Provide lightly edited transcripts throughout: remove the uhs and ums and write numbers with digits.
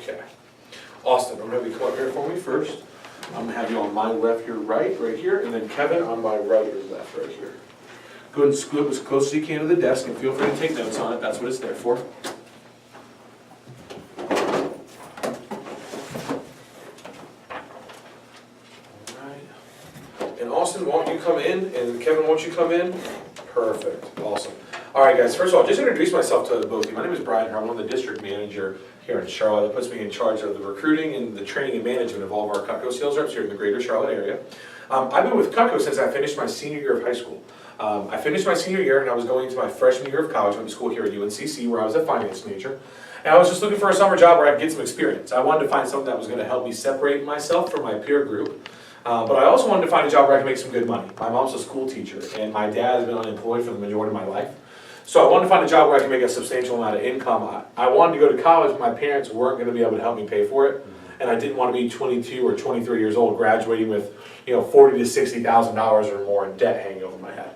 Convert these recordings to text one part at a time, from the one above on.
Okay. Austin, I'm going to have you come up here for me first. I'm going to have you on my left, your right here, and then Kevin on my right, your left, right here. Go ahead and scoot as close as you can to the desk, and feel free to take notes on it. That's what it's there for. And Austin, won't you come in? And Kevin, won't you come in? Perfect. Awesome. All right, guys. First of all, just introduce myself to both of you. My name is Brian. I'm one of the district manager here in Charlotte. That puts me in charge of the recruiting and the training and management of all of our Cutco sales reps here in the greater Charlotte area. I've been with Cutco since I finished my senior year of high school. I finished my senior year and I was going into my freshman year of college. I went to school here at UNCC where I was a finance major. And I was just looking for a summer job where I could get some experience. I wanted to find something that was going to help me separate myself from my peer group. But I also wanted to find a job where I could make some good money. My mom's a school teacher, and my dad has been unemployed for the majority of my life. So I wanted to find a job where I could make a substantial amount of income. I wanted to go to college, but my parents weren't going to be able to help me pay for it. And I didn't want to be 22 or 23 years old graduating with $40,000 to $60,000 or more in debt hanging over my head.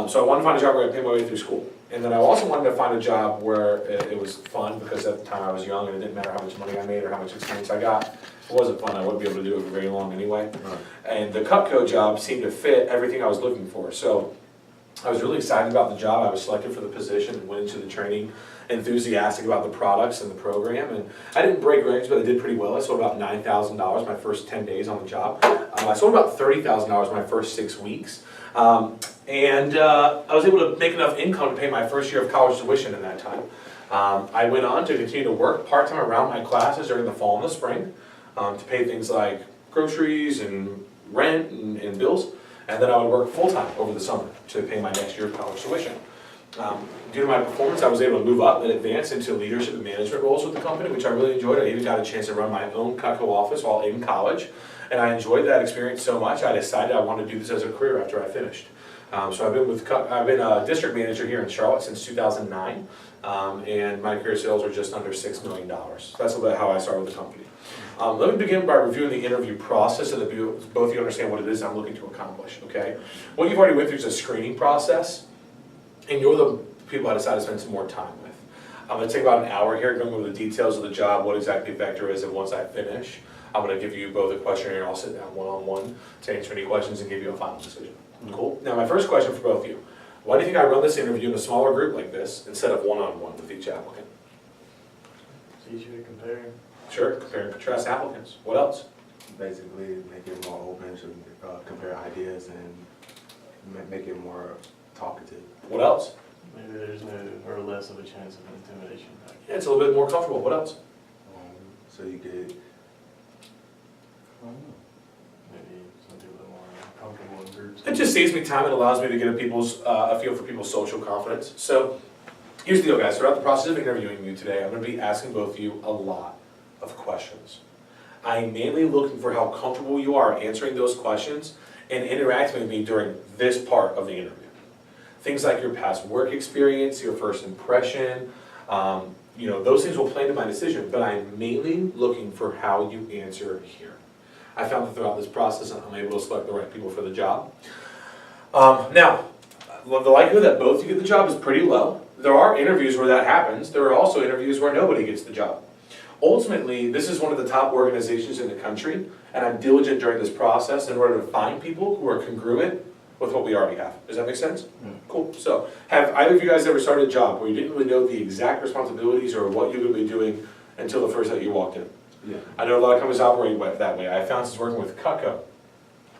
So I wanted to find a job where I could pay my way through school. And then I also wanted to find a job where it was fun, because at the time I was young and it didn't matter how much money I made or how much experience I got. If it wasn't fun, I wouldn't be able to do it for very long anyway. Right. And the Cutco job seemed to fit everything I was looking for. So I was really excited about the job. I was selected for the position and went into the training enthusiastic about the products and the program. And I didn't break records, but I did pretty well. I sold about $9,000 my first 10 days on the job. I sold about $30,000 my first 6 weeks. And I was able to make enough income to pay my first year of college tuition in that time. I went on to continue to work part-time around my classes during the fall and the spring to pay things like groceries and rent and bills. And then I would work full-time over the summer to pay my next year of college tuition. Due to my performance, I was able to move up and advance into leadership and management roles with the company, which I really enjoyed. I even got a chance to run my own Cutco office while in college. And I enjoyed that experience so much, I decided I wanted to do this as a career after I finished. So I've been a district manager here in Charlotte since 2009, and my career sales are just under $6 million. So that's a little bit how I started with the company. Let me begin by reviewing the interview process so that both of you understand what it is I'm looking to accomplish, okay? What you've already went through is a screening process, and you're the people I decided to spend some more time with. I'm going to take about an hour here going over the details of the job, what exactly Vector is, and once I finish, I'm going to give you both a questionnaire and I'll sit down one-on-one to answer any questions and give you a final decision. Cool? Now my first question for both of you, why do you think I run this interview in a smaller group like this instead of one-on-one with each applicant? It's easier to compare. Sure, compare and contrast applicants. What else? Basically, make it more open to compare ideas and make it more talkative. What else? Maybe there's no or less of a chance of intimidation. Yeah, it's a little bit more comfortable. What else? So you could, Maybe some people are more comfortable in groups. It just saves me time and allows me to get a feel for people's social confidence. So here's the deal, guys. Throughout the process of interviewing you today, I'm going to be asking both of you a lot of questions. I'm mainly looking for how comfortable you are answering those questions and interacting with me during this part of the interview. Things like your past work experience, your first impression, those things will play into my decision, but I'm mainly looking for how you answer here. I found that throughout this process, I'm able to select the right people for the job. Now, the likelihood that both of you get the job is pretty low. There are interviews where that happens. There are also interviews where nobody gets the job. Ultimately, this is one of the top organizations in the country, and I'm diligent during this process in order to find people who are congruent with what we already have. Does that make sense? Mm. Cool. So, have either of you guys ever started a job where you didn't really know the exact responsibilities or what you were going to be doing until the first day you walked in? yeah. I know a lot of companies operate that way. I found since working with Cutco,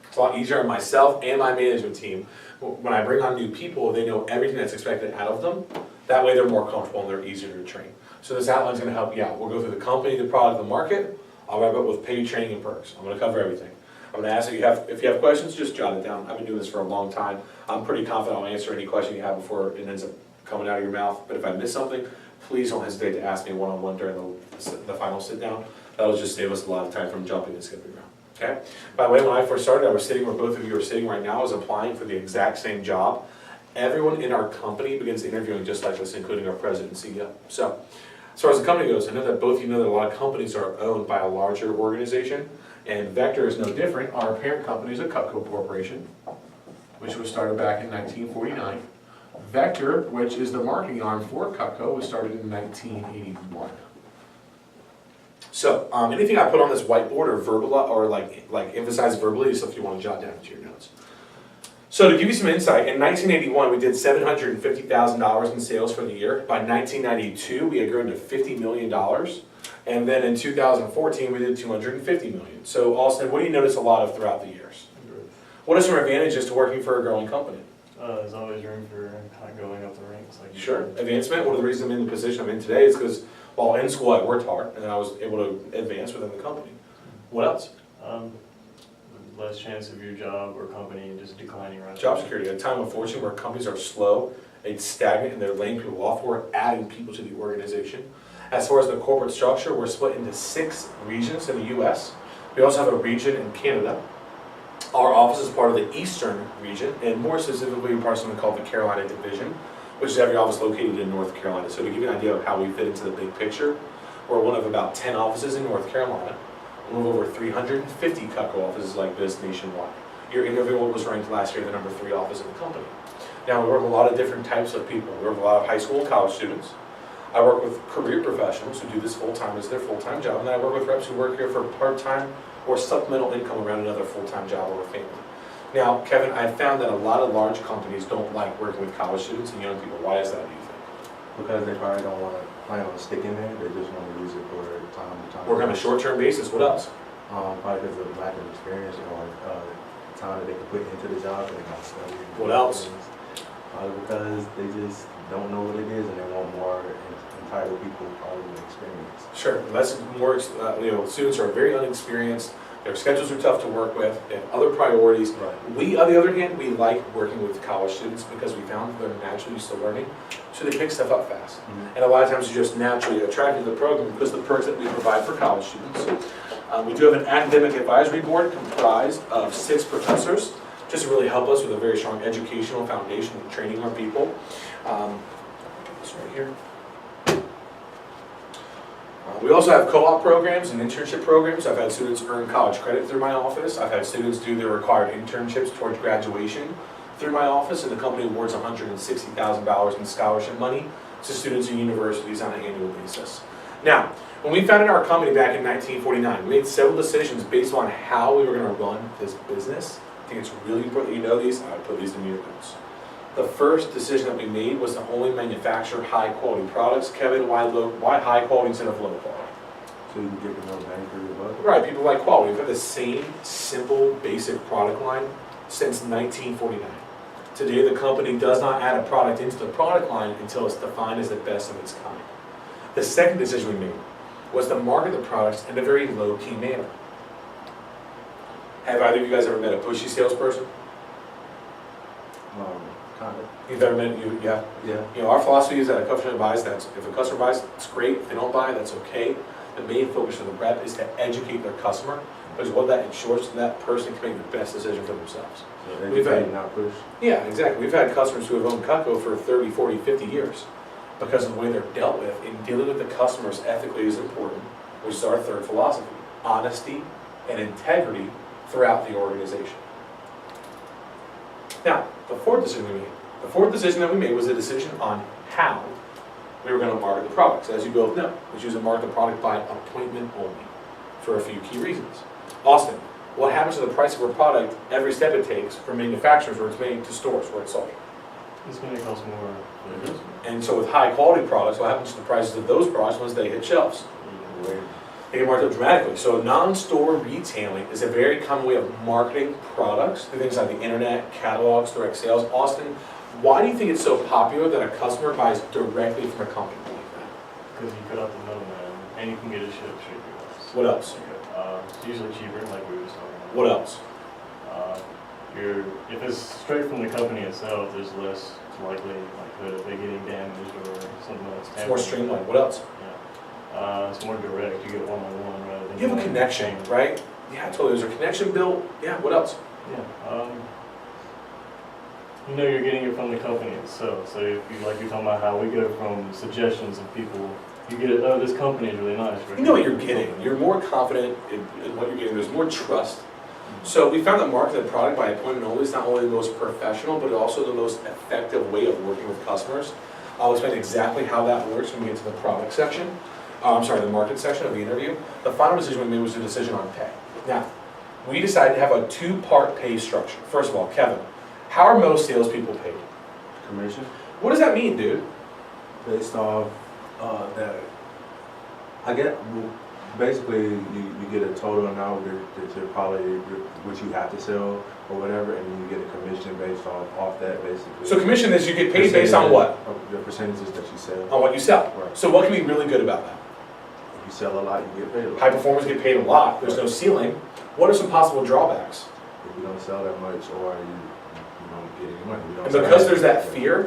it's a lot easier on myself and my management team. When I bring on new people, they know everything that's expected out of them. That way they're more comfortable and they're easier to train. So this outline's going to help you out. We'll go through the company, the product, the market. I'll wrap up with paid training and perks. I'm going to cover everything. I'm going to ask if you have questions, just jot it down. I've been doing this for a long time. I'm pretty confident I'll answer any question you have before it ends up coming out of your mouth. But if I miss something, please don't hesitate to ask me one-on-one during the final sit-down. That'll just save us a lot of time from jumping and skipping around. Okay? By the way, when I first started, I was sitting where both of you are sitting right now. I was applying for the exact same job. Everyone in our company begins interviewing just like this, including our president and CEO. So, as far as the company goes, I know that both of you know that a lot of companies are owned by a larger organization, and Vector is no different. Our parent company is a Cutco Corporation, which was started back in 1949. Vector, which is the marketing arm for Cutco, was started in 1981. So So, anything I put on this whiteboard or verbal, or like emphasize verbally is stuff you want to jot down into your notes. So to give you some insight, in 1981, we did $750,000 in sales for the year. By 1992, we had grown to $50 million. And then in 2014, we did $250 million. So Austin, what do you notice a lot of throughout the years? What are some advantages to working for a growing company? There's always room for kind of going up the ranks. Like you Sure. said. Advancement, one of the reasons I'm in the position I'm in today is because while in school I worked hard and I was able to advance within the company. What else? Less chance of your job or company just declining right Job away. security, a time of fortune where companies are slow, it's stagnant, and they're laying people off, we're adding people to the organization. As far as the corporate structure, we're split into 6 regions in the US. We also have a region in Canada. Our office is part of the Eastern region, and more specifically, we're part of something called the Carolina Division, which is every office located in North Carolina. So to give you an idea of how we fit into the big picture, we're one of about 10 offices in North Carolina. We have over 350 Cutco offices like this nationwide. Your interview was ranked last year the number 3 office in the company. Now we work with a lot of different types of people. We work with a lot of high school and college students. I work with career professionals who do this full-time as their full-time job, and then I work with reps who work here for part-time or supplemental income around another full-time job or a family. Now, Kevin, I found that a lot of large companies don't like working with college students and young people. Why is that, do you think? Because they probably don't want to plan on sticking there, they just want to use it for time to time. Work on a short-term basis, what else? Probably because of lack of experience or time that they can put into the job and not study. What else? Probably because they just don't know what it is and they want more entitled people probably with experience. Sure, less more, students are very unexperienced, their schedules are tough to work with, they have other priorities. Right. We, on the other hand, we like working with college students because we found that they're naturally used to learning, so they pick stuff up fast. Mm-hmm. And a lot of times you're just naturally attracted to the program because of the perks that we provide for college students. We do have an academic advisory board comprised of 6 professors, just to really help us with a very strong educational foundation and training our people. It's right here. We also have co-op programs and internship programs. I've had students earn college credit through my office. I've had students do their required internships towards graduation through my office, and the company awards $160,000 in scholarship money to students and universities on an annual basis. Now, when we founded our company back in 1949, we made several decisions based on how we were going to run this business. I think it's really important that you know these. I put these in your notes. The first decision that we made was to only manufacture high-quality products. Kevin, why high quality instead of low quality? So you can get the more bang for your buck. Right, people like quality. We've had the same simple, basic product line since 1949. Today, the company does not add a product into the product line until it's defined as the best of its kind. The second decision we made was to market the products in a very low-key manner. Have either of you guys ever met a pushy salesperson? Kind of. You've ever met, yeah? Yeah. Our philosophy is that a customer buys, if a customer buys, it's great. If they don't buy, that's okay. The main focus of the rep is to educate their customer, because what that ensures that person can make the best decision for themselves. So We've had- educate, not push. Yeah, exactly. We've had customers who have owned Cutco for 30, 40, 50 years because of the way they're dealt with, and dealing with the customers ethically is important, which is our third philosophy: honesty and integrity throughout the organization. Now, the fourth decision that we made was a decision on how we were going to market the products. As you both know, we choose to market the product by appointment only for a few key reasons. Austin, what happens to the price of a product every step it takes from manufacturers where it's made to stores where it's sold? It's going to cost more for the customer. And so with high quality products, what happens to the prices of those products once they hit shelves? They get marked up dramatically. So non-store retailing is a very common way of marketing products through things like the internet, catalogs, direct sales. Austin, why do you think it's so popular that a customer buys directly from a company like that? Because you cut out the middleman, and you can get it shipped straight to your house. What else? It's usually cheaper, like we were just talking about. What else? If it's straight from the company itself, there's less likely likelihood of it getting damaged or something else. It's more streamlined. What else? Yeah. It's more direct. You get one-on-one rather than. You have a connection, right? Yeah, totally. There's a connection built. Yeah, what else? Yeah. You know you're getting it from the company itself. So if you like you're talking about how we go from suggestions of people, you get it. Oh, this company is really nice. You know what you're getting. You're more confident in what you're getting. There's more trust. So we found that marketing the product by appointment only is not only the most professional, but also the most effective way of working with customers. I'll explain exactly how that works when we get to the product section. the market section of the interview, the final decision we made was a decision on pay. Now, we decided to have a two-part pay structure. First of all, Kevin, how are most salespeople paid? Commission What does that mean, dude? based off that. I get basically you get a total amount that you're probably what you have to sell or whatever, and then you get a commission based off that basically. So commission is you get paid based on what? The percentages that you sell. On what you sell. Right. So what can be really good about that? If you sell a lot, you get paid a lot. High performers get paid a lot. There's no ceiling. What are some possible drawbacks? If you don't sell that much, or you don't get any money. You don't And sell because that there's that much. fear,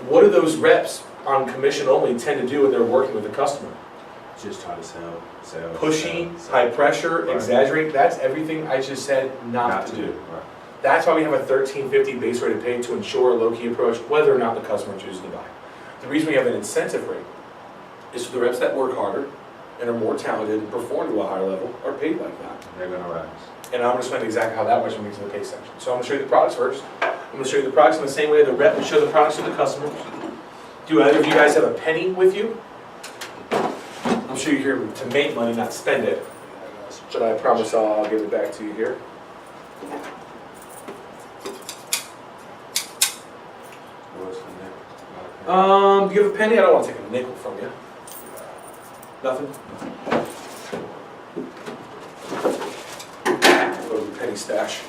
what do those reps on commission only tend to do when they're working with the customer? Just try to sell. Pushy, sell. high pressure, Right. exaggerate. That's everything I just said not to do. Right. That's why we have a $13.50 base rate of pay to ensure a low-key approach, whether or not the customer chooses to buy. The reason we have an incentive rate is for the reps that work harder and are more talented and perform to a higher level are paid like that. They're gonna rise. And I'm going to explain exactly how that works when we get to the pay section. So I'm going to show you the products first. I'm going to show you the products in the same way the rep would show the products to the customer. Do either of you guys have a penny with you? I'm sure you're here to make money, not spend it. But I promise I'll give it back to you here. What's the next? Do you have a penny? I don't want to take a nickel from you. Nothing? Go to the penny stash.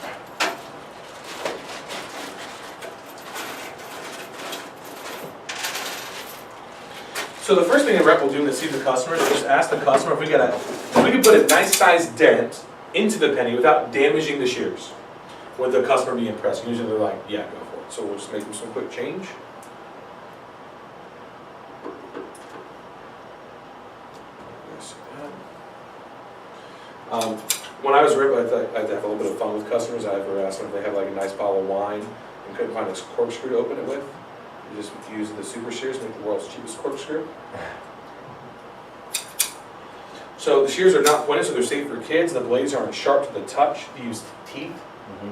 So the first thing the rep will do when they see the customer is just ask the customer if we can put a nice sized dent into the penny without damaging the shears. Would the customer be impressed? Usually they're like, yeah, go for it. So we'll just make them some quick change. When I was rep, I had to have a little bit of fun with customers. I ever asked them if they have like a nice bottle of wine and couldn't find a corkscrew to open it with. You just use the super shears, make the world's cheapest corkscrew. So the shears are not pointed, so they're safe for kids. The blades aren't sharp to the touch. You use teeth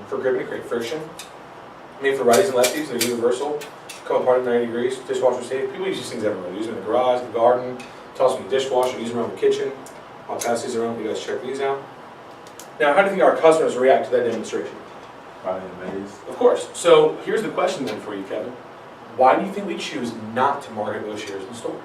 for gripping to create friction. Made for righties and lefties, they're universal. Come apart at 90 degrees. Dishwasher safe. People use these things everywhere. They use them in the garage, the garden, toss them in the dishwasher, use them around the kitchen. I'll pass these around. You guys check these out. Now, how do you think our customers react to that demonstration? Probably amazed. Of course. So here's the question then for you, Kevin. Why do you think we choose not to market those shears in stores?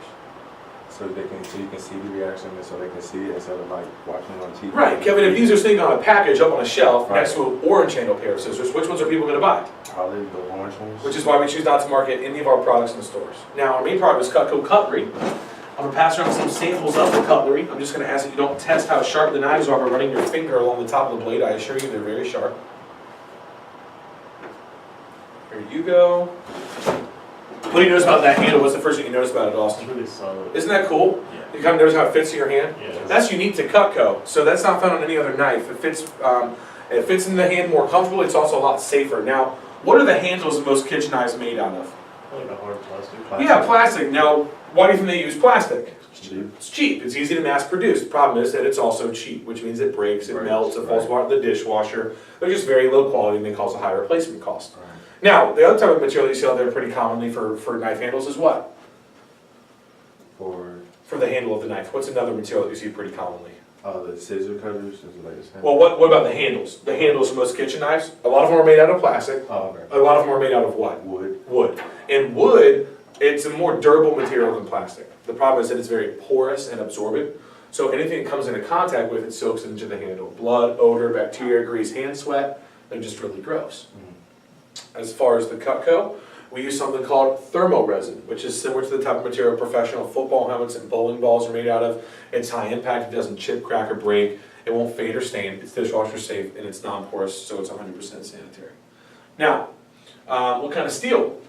So you can see the reaction, and so they can see it instead of like watching it on TV. Right, Kevin, if these are sitting on a package up on a shelf Right. next to an orange handle pair of scissors, which ones are people going to buy? Probably the orange ones. Which is why we choose not to market any of our products in the stores. Now, our main product is Cutco Cutlery. I'm going to pass around some samples of the cutlery. I'm just going to ask that you don't test how sharp the knives are by running your finger along the top of the blade. I assure you they're very sharp. Here you go. What do you notice about that handle? What's the first thing you notice about it, Austin? It's really solid. Isn't that cool? Yeah. You kind of notice how it fits in your hand? Yeah. That's unique to Cutco, so that's not found on any other knife. It fits in the hand more comfortable. It's also a lot safer. Now, what are the handles of most kitchen knives made out of? Like a hard plastic. Yeah, plastic. Now, why do you think they use plastic? It's cheap. It's cheap. It's easy to mass produce. The problem is that it's also cheap, which means it breaks, it Right, melts, it falls right. apart in the dishwasher. They're just very low quality and they cause a high replacement cost. Right. Now, the other type of material you see out there pretty commonly for knife handles is what? For the handle of the knife. What's another material that you see pretty commonly? The scissor cutters is the latest. Well, what about the handles? The handles of most kitchen knives, a lot of them are made out of plastic. Oh, okay. A lot of them are made out of what? Wood. Wood. And wood, it's a more durable material than plastic. The problem is that it's very porous and absorbent. So anything it comes into contact with, it soaks into the handle. Blood, odor, bacteria, grease, hand sweat, they're just really gross. As far as the Cutco, we use something called thermo resin, which is similar to the type of material professional football helmets and bowling balls are made out of. It's high impact, it doesn't chip, crack, or break. It won't fade or stain, it's dishwasher safe, and it's non-porous, so it's 100% sanitary. Now, what kind of steel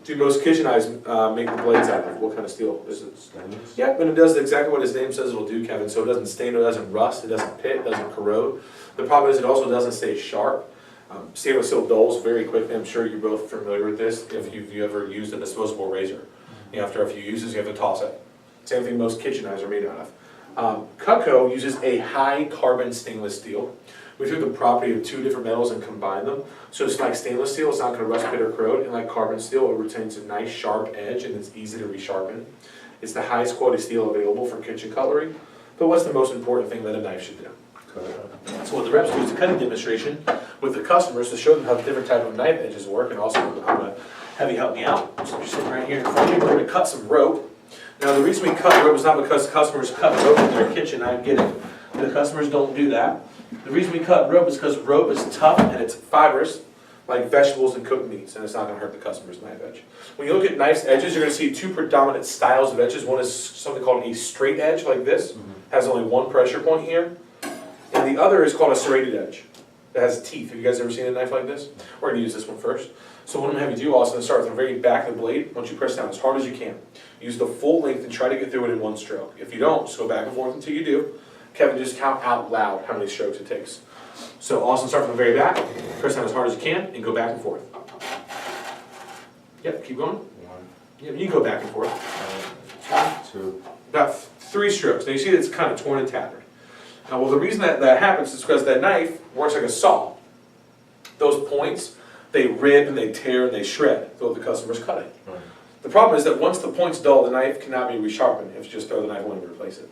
do most kitchen knives make the blades out of? What kind of steel is it? Stainless? Yeah, and it does exactly what its name says it'll do, Kevin. So it doesn't stain, it doesn't rust, it doesn't pit, it doesn't corrode. The problem is it also doesn't stay sharp. Stainless steel dulls very quickly. I'm sure you're both familiar with this if you've ever used a disposable razor. After a few uses, you have to toss it. Same thing most kitchen knives are made out of. Cutco uses a high carbon stainless steel. We took the property of two different metals and combined them. So it's like stainless steel, it's not going to rust, pit, or corrode. And like carbon steel, it retains a nice sharp edge and it's easy to resharpen. It's the highest quality steel available for kitchen cutlery. But what's the most important thing that a knife should do? So what the reps do is a cutting demonstration with the customers to show them how different type of knife edges work, and also I'm gonna have you help me out. So you're sitting right here in front of me, we're gonna cut some rope. Now the reason we cut rope is not because customers cut rope in their kitchen, I get it. The customers don't do that. The reason we cut rope is because rope is tough and it's fibrous, like vegetables and cooked meats, and it's not gonna hurt the customer's knife edge. When you look at knife's edges, you're gonna see two predominant styles of edges. One is something called a straight edge, like this, has only one pressure point here. And the other is called a serrated edge. It has teeth. Have you guys ever seen a knife like this? We're going to use this one first. So what I'm going to have you do also is start with the very back of the blade. Once you press down as hard as you can. Use the full length and try to get through it in one stroke. If you don't, just go back and forth until you do. Kevin, just count out loud how many strokes it takes. So also start from the very back, press down as hard as you can, and go back and forth. Yep, keep going. One, Yep, you can go back and forth. two. About 3 strokes. Now you see that it's kind of torn and tattered. Now, well, the reason that happens is because that knife works like a saw. Those points, they rip and they tear and they shred though the customer's cutting. Right. The problem is that once the point's dull, the knife cannot be resharpened if you just throw the knife away and replace it.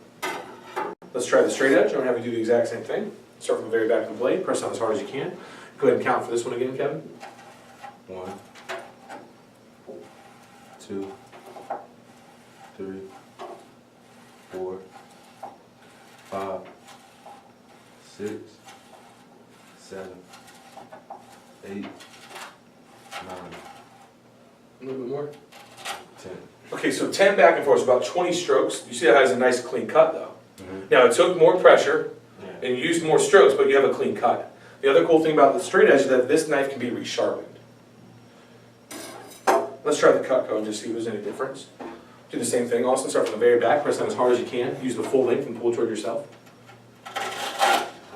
Let's try the straight edge. I'm going to have you do the exact same thing. Start from the very back of the blade, press down as hard as you can. Go ahead and count for this one again, Kevin. 1, 2, 3, 4, 5, 6, 7, 8, 9, A little bit more. 10. Okay, so 10 back and forth, so about 20 strokes. You see that has a nice clean cut though. Now it took more pressure and you used more strokes, but you have a clean cut. The other cool thing about the straight edge is that this knife can be resharpened. Let's try the Cutco and just see if there's any difference. Do the same thing also, start from the very back, press down as hard as you can, use the full length and pull toward yourself.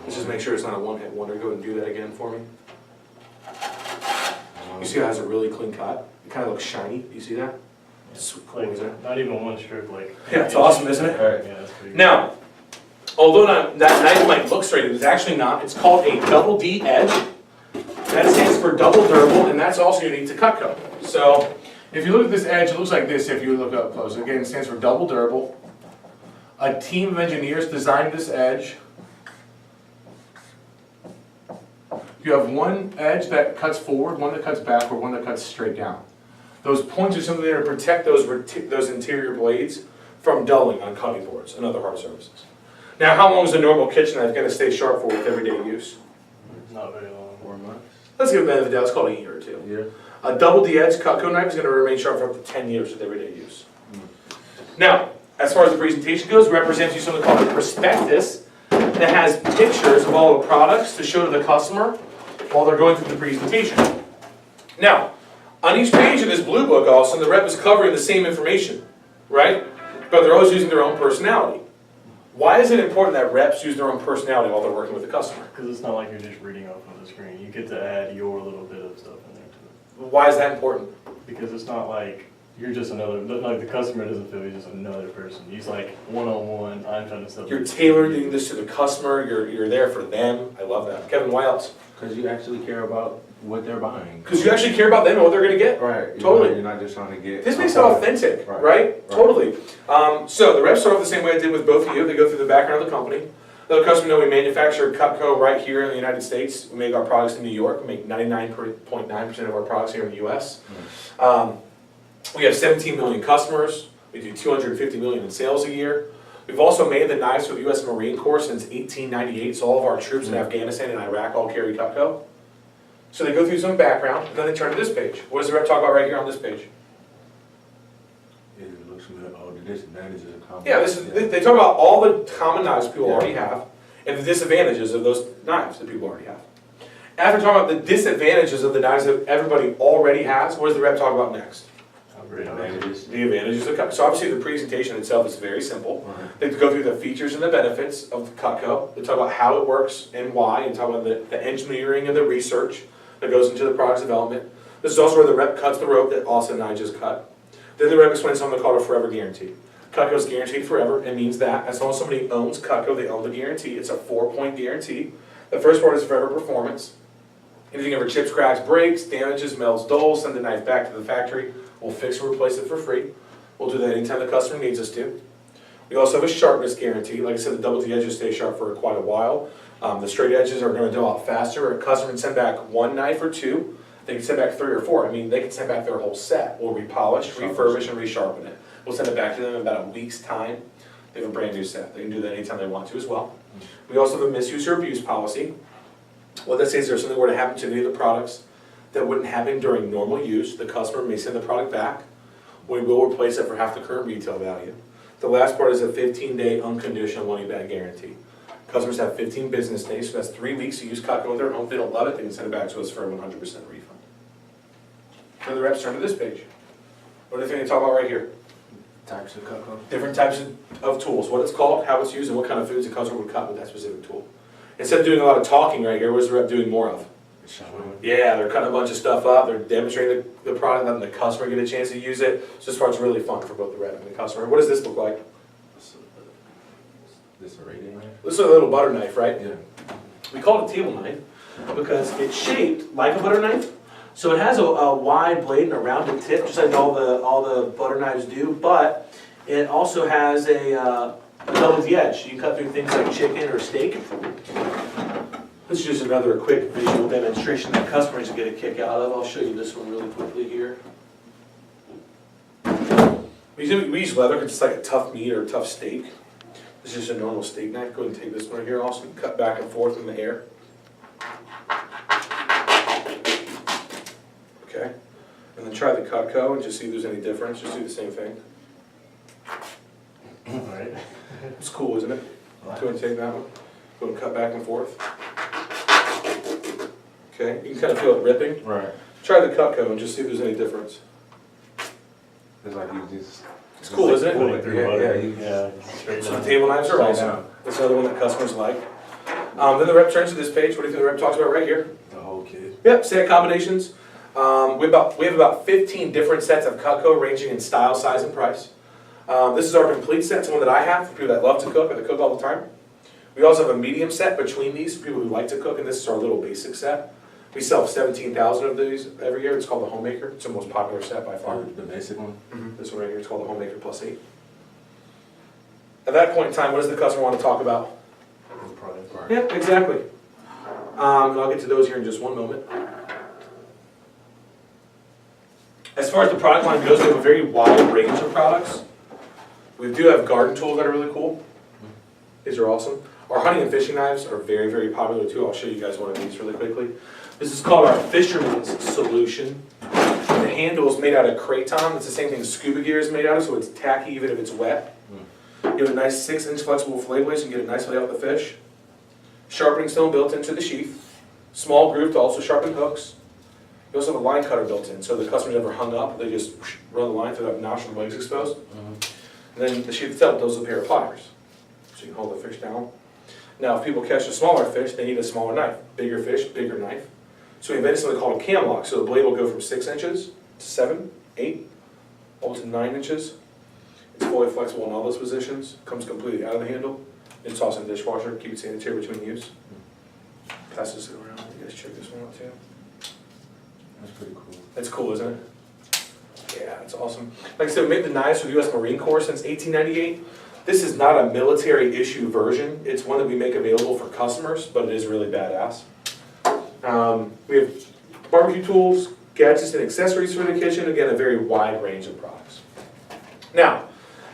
Let's just make sure it's not a one-hit wonder. Go ahead and do that again for me. You see how it has a really clean cut? It kind of looks shiny. Do you see that? It's so cool, Like, isn't it? not even one stroke, like. Yeah, it's awesome, isn't it? Alright. Yeah, that's pretty good. Now, although that knife might look straight, it's actually not. It's called a double D edge. That stands for double durable, and that's also unique to Cutco. So, if you look at this edge, it looks like this if you look up close. Again, it stands for double durable. A team of engineers designed this edge. You have one edge that cuts forward, one that cuts backward, one that cuts straight down. Those points are something there to protect those interior blades from dulling on cutting boards and other hard surfaces. Now, how long is a normal kitchen knife going to stay sharp for with everyday use? Not very long. 4 months. Let's give it the benefit of the doubt. Let's call it a year or two. Yeah. A double D edge Cutco knife is going to remain sharp for up to 10 years with everyday use. Now, as far as the presentation goes, it represents you something called a prospectus that has pictures of all the products to show to the customer while they're going through the presentation. Now, on each page of this blue book also, the rep is covering the same information, right? But they're always using their own personality. Why is it important that reps use their own personality while they're working with the customer? Because it's not like you're just reading off of the screen. You get to add your little bit of stuff in there too. Why is that important? Because it's not like you're just another, like the customer doesn't feel he's just another person. He's like one-on-one, I'm trying to sell. You're tailoring this to the customer, you're there for them. I love that. Kevin, why else? Because you actually care about what they're buying. Because you actually care about them and what they're going to get. Right. Totally. You're not just trying to get. This makes it authentic, right? Totally. So the reps start off the same way I did with both of you. They go through the background of the company. Let the customer know we manufacture Cutco right here in the United States. We make our products in New York. We make 99.9% of our products here in the U.S. We have 17 million customers. We do 250 million in sales a year. We've also made the knives for the U.S. Marine Corps since 1898, so all of our troops in Afghanistan and Iraq all carry Cutco. So they go through some background, and then they turn to this page. What does the rep talk about right here on this page? It looks good. Oh, the disadvantages of common. Yeah, they talk about all the common knives people already have, and the disadvantages of those knives that people already have. After talking about the disadvantages of the knives that everybody already has, what does the rep talk about next? Advantages. The advantages of Cutco. So obviously the presentation itself is very simple. They go through the features and the benefits of the Cutco. They talk about how it works and why, and talk about the engineering and the research that goes into the product's development. This is also where the rep cuts the rope that Austin and I just cut. Then the rep explains something called a forever guarantee. Cutco is guaranteed forever. It means that as long as somebody owns Cutco, they own the guarantee. It's a 4-point guarantee. The first part is forever performance. Anything ever chips, cracks, breaks, damages, melts, dulls, send the knife back to the factory. We'll fix and replace it for free. We'll do that anytime the customer needs us to. We also have a sharpness guarantee. Like I said, the double D edges stay sharp for quite a while. The straight edges are going to do a lot faster. A customer can send back one knife or two. They can send back 3 or 4. I mean, they can send back their whole set. We'll repolish, refurbish, and resharpen it. We'll send it back to them in about a week's time. They have a brand new set. They can do that anytime they want to as well. We also have a misuse or abuse policy. What that says is if something were to happen to any of the products that wouldn't happen during normal use, the customer may send the product back. We will replace it for half the current retail value. The last part is a 15-day unconditional money-back guarantee. Customers have 15 business days, so that's 3 weeks to use Cutco in their home. If they don't love it, they can send it back to us for a 100% refund. Then the reps turn to this page. What do you think they talk about right here? Types of Cutco. Different types of tools, what it's called, how it's used, and what kind of foods the customer would cut with that specific tool. Instead of doing a lot of talking right here, what is the rep doing more of? Yeah, they're cutting a bunch of stuff up, they're demonstrating the product, letting the customer get a chance to use it. So this part's really fun for both the rep and the customer. What does this look like? This is a rating knife? This is a little butter knife, right? Yeah. We call it a table knife because it's shaped like a butter knife. So it has a wide blade and a rounded tip, just like all the butter knives do, but it also has a double D edge. You can cut through things like chicken or steak. This is just another quick visual demonstration that customers get a kick out of. I'll show you this one really quickly here. We use leather because it's like a tough meat or a tough steak. This is just a normal steak knife. Go ahead and take this one here. Also cut back and forth in the air. Okay, and then try the Cutco and just see if there's any difference. Just do the same thing. Alright. It's cool, isn't it? Go ahead and take that one. Go and cut back and forth. Okay, you can kind of feel it ripping. Right. Try the Cutco and just see if there's any difference. It's like you just. It's cool, isn't it? Pulling through Yeah, butter. you- Yeah, straight So the down. table knives are Straight awesome. down. That's another one that customers like. Then the rep turns to this page. What do you think the rep talks about right here? The whole kit. Yep, set combinations. We have about 15 different sets of Cutco ranging in style, size, and price. This is our complete set. It's one that I have for people that love to cook or that cook all the time. We also have a medium set between these for people who like to cook, and this is our little basic set. We sell 17,000 of these every year. It's called the Homemaker. It's the most popular set by far. The basic one. This one right here is called the Homemaker Plus 8. At that point in time, what does the customer want to talk about? The product. Right. Yeah, exactly. And I'll get to those here in just one moment. As far as the product line goes, we have a very wide range of products. We do have garden tools that are really cool. These are awesome. Our hunting and fishing knives are very, very popular too. I'll show you guys one of these really quickly. This is called our Fisherman's Solution. The handle is made out of kraton. It's the same thing scuba gear is made out of, so it's tacky even if it's wet. You have a nice 6-inch flexible fillet blade, so you can get it nicely out of the fish. Sharpening stone built into the sheath. Small groove to also sharpen hooks. You also have a line cutter built in, so the customer's ever hung up, they just run the line through that notch and the legs exposed. And then the sheath itself does a pair of pliers, so you can hold the fish down. Now, if people catch a smaller fish, they need a smaller knife. Bigger fish, bigger knife. So we invented something called a cam lock, so the blade will go from 6 inches to 7, 8, all to 9 inches. It's fully flexible in all those positions, comes completely out of the handle. Just toss in the dishwasher, keep it sanitary between use. Pass this around, you guys check this one out too. That's pretty cool. It's cool, isn't it? Yeah, it's awesome. Like I said, we made the knives for the U.S. Marine Corps since 1898. This is not a military issue version. It's one that we make available for customers, but it is really badass. We have barbecue tools, gadgets, and accessories for the kitchen. Again, a very wide range of products. Now,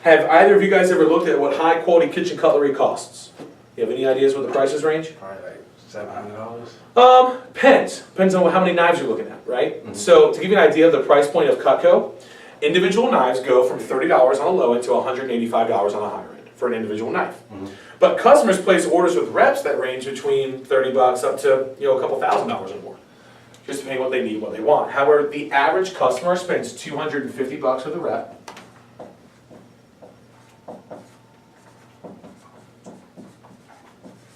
have either of you guys ever looked at what high quality kitchen cutlery costs? You have any ideas what the prices range? Probably like $700. Depends on how many knives you're looking at, right? So to give you an idea of the price point of Cutco, individual knives go from $30 on the low end to $185 on the higher end for an individual knife. But customers place orders with reps that range between $30 up to a couple $1,000s or more, just depending on what they need, what they want. However, the average customer spends $250 with a rep.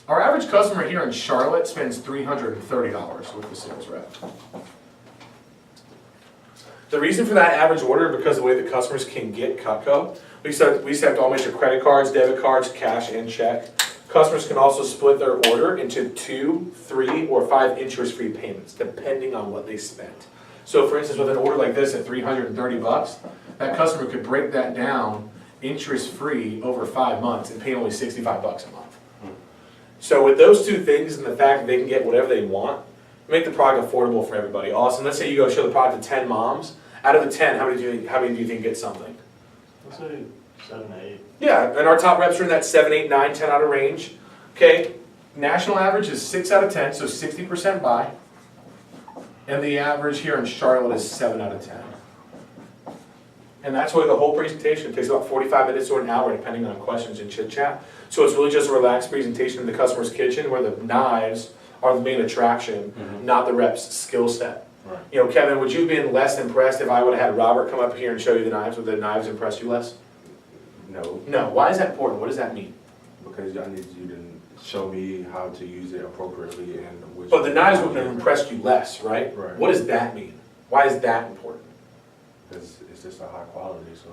Our average customer here in Charlotte spends $330 with the sales rep. The reason for that average order, because of the way the customers can get Cutco, we accept all major credit cards, debit cards, cash, and check. Customers can also split their order into 2, 3, or 5 interest-free payments, depending on what they spent. So for instance, with an order like this at $330, that customer could break that down interest-free over 5 months and pay only $65 a month. So with those two things and the fact that they can get whatever they want, make the product affordable for everybody. Austin, let's say you go show the product to 10 moms. Out of the 10, how many do you think get something? Let's say 7 to 8. Yeah, and our top reps are in that 7, 8, 9, 10 out of range. Okay, national average is 6 out of 10, so 60% buy. And the average here in Charlotte is 7 out of 10. And that's why the whole presentation takes about 45 minutes or an hour, depending on questions and chit chat. So it's really just a relaxed presentation in the customer's kitchen where the knives are the main attraction, not the rep's skill set. Right. You know, Kevin, would you have been less impressed if I would have had Robert come up here and show you the knives? Would the knives impress you less? No, No. Why is that important? What does that mean? because I need you to show me how to use it appropriately and which. But the knives wouldn't have impressed you less, right? Right. What does that mean? Why is that important? Because it's just a high quality, so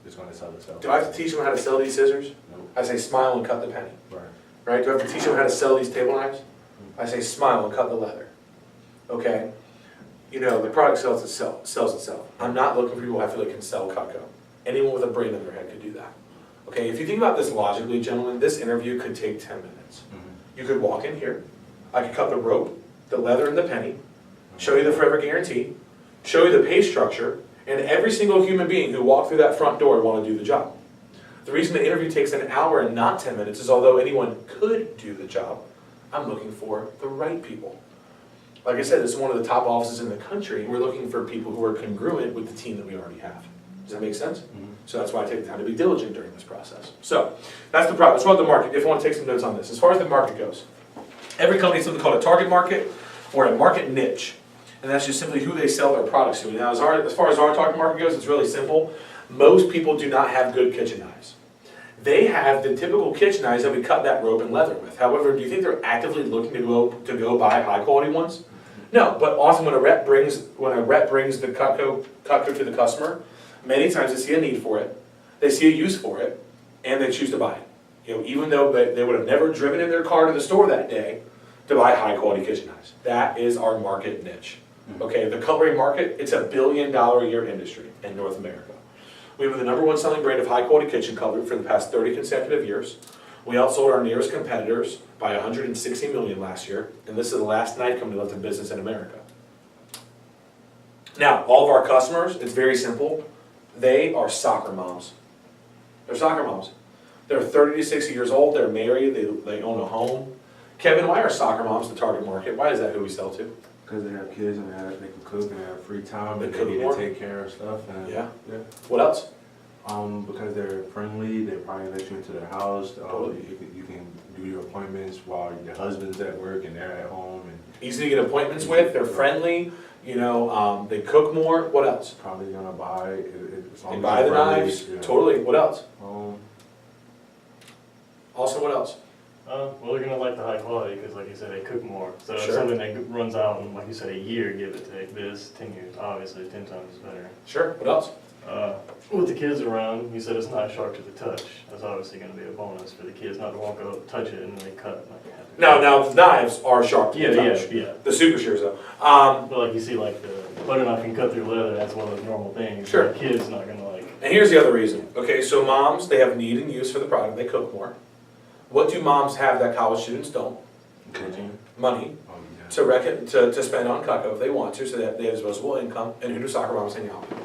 it's gonna sell itself. Do I have to teach them how to sell these scissors? No. I say smile and cut the penny. Right. Right? Do I have to teach them how to sell these table knives? I say smile and cut the leather. Okay? You know, the product sells itself. I'm not looking for people I feel like can sell Cutco. Anyone with a brain in their head could do that. Okay, if you think about this logically, gentlemen, this interview could take 10 minutes. You could walk in here, I could cut the rope, the leather, and the penny, show you the forever guarantee, show you the pay structure, and every single human being who walked through that front door would want to do the job. The reason the interview takes an hour and not 10 minutes is although anyone could do the job, I'm looking for the right people. Like I said, this is one of the top offices in the country. We're looking for people who are congruent with the team that we already have. Does that make sense? So that's why I take the time to be diligent during this process. So that's the problem. Let's run the market if you want to take some notes on this. As far as the market goes, every company has something called a target market or a market niche. And that's just simply who they sell their products to. Now, as far as our target market goes, it's really simple. Most people do not have good kitchen knives. They have the typical kitchen knives that we cut that rope and leather with. However, do you think they're actively looking to go buy high quality ones? No, but often when a rep brings the Cutco to the customer, many times they see a need for it, they see a use for it, and they choose to buy it. You know, even though they would have never driven in their car to the store that day to buy high quality kitchen knives. That is our market niche. Okay, the cutlery market, it's a $1 billion a year industry in North America. We have the #1 selling brand of high quality kitchen cutlery for the past 30 consecutive years. We outsold our nearest competitors by 160 million last year, and this is the last knife company left in business in America. Now, all of our customers, it's very simple. They are soccer moms. They're soccer moms. They're 30 to 60 years old, they're married, they own a home. Kevin, why are soccer moms the target market? Why is that who we sell to? Because they have kids and they can cook and they have free time and They they cook need more? to take care of stuff. And, Yeah. Yeah. What else? Because they're friendly, they probably let you into their house. Totally. You can do your appointments while your husband's at work and they're at home. And Easy to get appointments with, they're friendly, you know, they cook more. What else? probably gonna buy. As long They as buy the they're friendly, knives, yeah. totally. What else? Um, Also, what else? Well, they're gonna like the high quality because, like you said, they cook more. So if Sure. something that runs out in, like you said, a year, give it take. This 10 years, obviously, 10 times better. Sure, what else? With the kids around, you said it's not sharp to the touch. That's obviously gonna be a bonus for the kids, not to walk up, touch it, and then they cut it like that. Now the knives are sharp to Yeah, the yeah, touch. yeah. The super shears though. But like you see, like the butter knife can cut through leather. That's one of those normal things. Sure. The kid's not gonna like. And here's the other reason. Okay, so moms, they have need and use for the product, they cook more. What do moms have that college students don't? kitchen. Money Yeah. to spend on Cutco if they want to, so that they have disposable income. And who do soccer moms hang out with?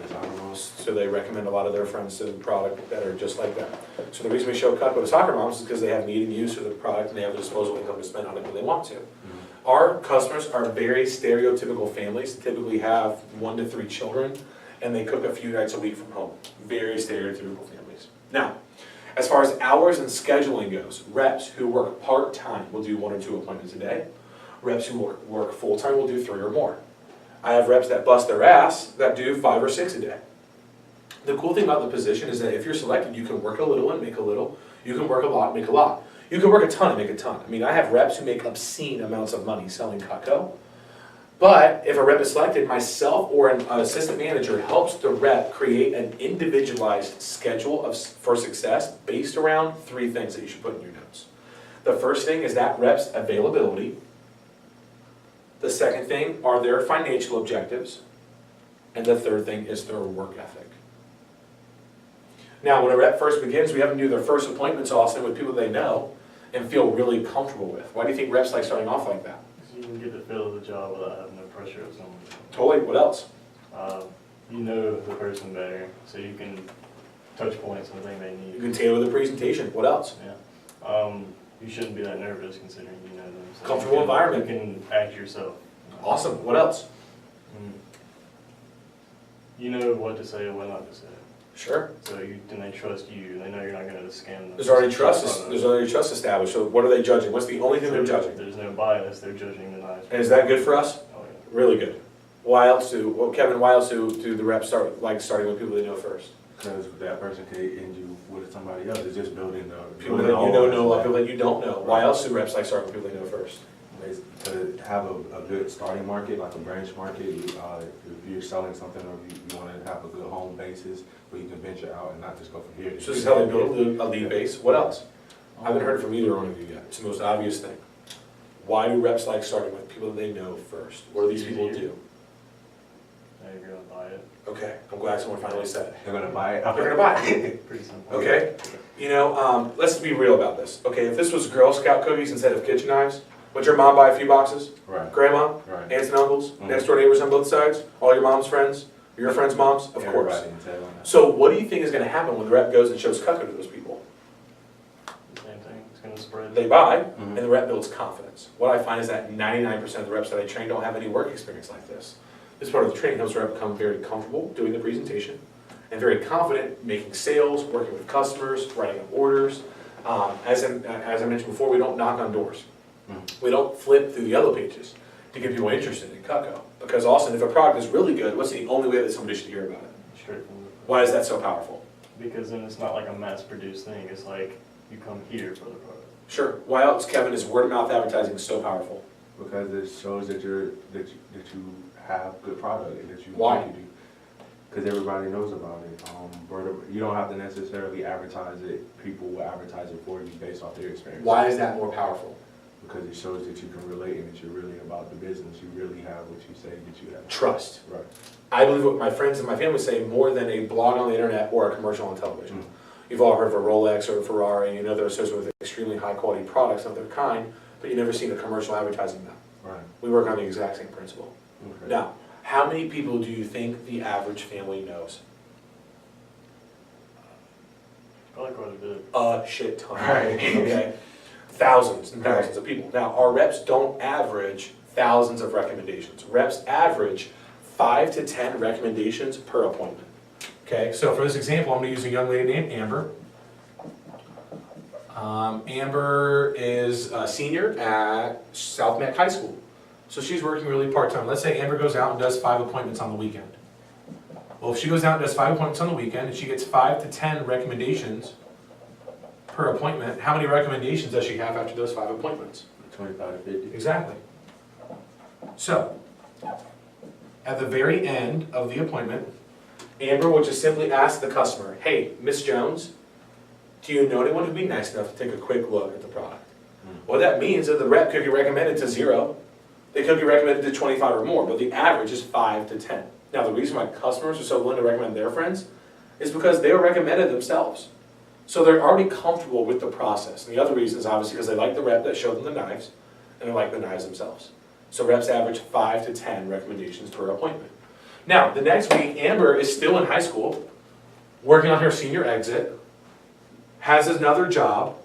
The soccer moms. So they recommend a lot of their friends to the product that are just like that. So the reason we show Cutco to soccer moms is because they have need and use for the product and they have the disposable income to spend on it when they want to. Our customers are very stereotypical families, typically have 1 to 3 children, and they cook a few nights a week from home. Very stereotypical families. Now, as far as hours and scheduling goes, reps who work part-time will do 1 or 2 appointments a day. Reps who work full-time will do 3 or more. I have reps that bust their ass that do 5 or 6 a day. The cool thing about the position is that if you're selected, you can work a little and make a little. You can work a lot and make a lot. You can work a ton and make a ton. I mean, I have reps who make obscene amounts of money selling Cutco. But if a rep is selected, myself or an assistant manager helps the rep create an individualized schedule for success based around 3 things that you should put in your notes. The first thing is that rep's availability. The second thing are their financial objectives. And the third thing is their work ethic. Now, when a rep first begins, we have them do their first appointments often with people they know and feel really comfortable with. Why do you think reps like starting off like that? So you can get the feel of the job without having the pressure of someone. Totally. What else? You know the person better, so you can touch points when they may You need. can tailor the presentation. What else? Yeah. You shouldn't be that nervous considering you know them. So Comfortable environment. You can act yourself. Awesome. What else? You know what to say and what not to say. Sure. So and they trust you. They know you're not going to scam them. There's already trust. There's already trust established. So what are they judging? What's the only thing they're judging? There's no bias. They're judging the knife. And is that good for us? Oh, yeah. Really good. Why else Kevin, why else do the reps starting with people they know first? Because that person could end you with somebody else. It's just building the People that you know, people that you don't know. Why else do reps like starting with people they know first? To have a good starting market, like a branch market. If you're selling something, or you want to have a good home basis where you can venture out and not just go from here. So this is how they build a lead base. What else? I haven't heard it from either one of you yet. It's the most obvious thing. Why do reps like starting with people that they know first? What do these people do? You're going to buy it. Okay, I'm glad someone finally said it. They're gonna buy it. They're gonna buy it. Pretty simple. Okay. You know, let's be real about this. Okay, if this was Girl Scout cookies instead of kitchen knives, would your mom buy a few boxes? Right. Grandma? Right. Aunts and uncles? Next door neighbors on both sides? All your mom's friends? Your friends' moms? Of course. Everybody in town. So what do you think is gonna happen when the rep goes and shows Cutco to those people? The same thing. It's going to spread. They buy, and the rep builds confidence. What I find is that 99% of the reps that I train don't have any work experience like this. This part of the training helps the rep become very comfortable doing the presentation and very confident making sales, working with customers, writing up orders. As I mentioned before, we don't knock on doors. We don't flip through the yellow pages to get people interested in Cutco. Because also, if a product is really good, what's the only way that somebody should hear about it? Straight from the. Why is that so powerful? Because then it's not like a mass-produced thing. It's like you come here for the product. Sure. Why else, Kevin, is word of mouth advertising so powerful? Because it shows that you have good product and that you Why? Because everybody knows about it. You don't have to necessarily advertise it. People will advertise it for you based off their experience. Why is that more powerful? Because it shows that you can relate and that you're really about the business. You really have what you say that you have. Trust. Right. I believe what my friends and my family say more than a blog on the internet or a commercial on television. You've all heard of a Rolex or a Ferrari, and you know they're associated with extremely high quality products of their kind, but you've never seen a commercial advertising them. Right. We work on the exact same principle. Okay. Now, how many people do you think the average family knows? Probably quite a bit. A shit ton. Right. Okay. Thousands and thousands of people. Now, our reps don't average thousands of recommendations. Reps average 5 to 10 recommendations per appointment. Okay, so for this example, I'm going to use a young lady named Amber. Amber is a senior at South Mac High School. So she's working really part-time. Let's say Amber goes out and does 5 appointments on the weekend. Well, if she goes out and does 5 appointments on the weekend and she gets 5 to 10 recommendations per appointment, how many recommendations does she have after those 5 appointments? 25 to 50. Exactly. So, at the very end of the appointment, Amber will just simply ask the customer, hey, Miss Jones, do you know anyone who'd be nice enough to take a quick look at the product? What that means is the rep could be recommended to 0, they could be recommended to 25 or more, but the average is 5 to 10. Now, the reason why customers are so willing to recommend their friends is because they were recommended themselves. So they're already comfortable with the process. And the other reason is obviously because they like the rep that showed them the knives, and they like the knives themselves. So reps average 5 to 10 recommendations per appointment. Now, the next week, Amber is still in high school, working on her senior exit, has another job,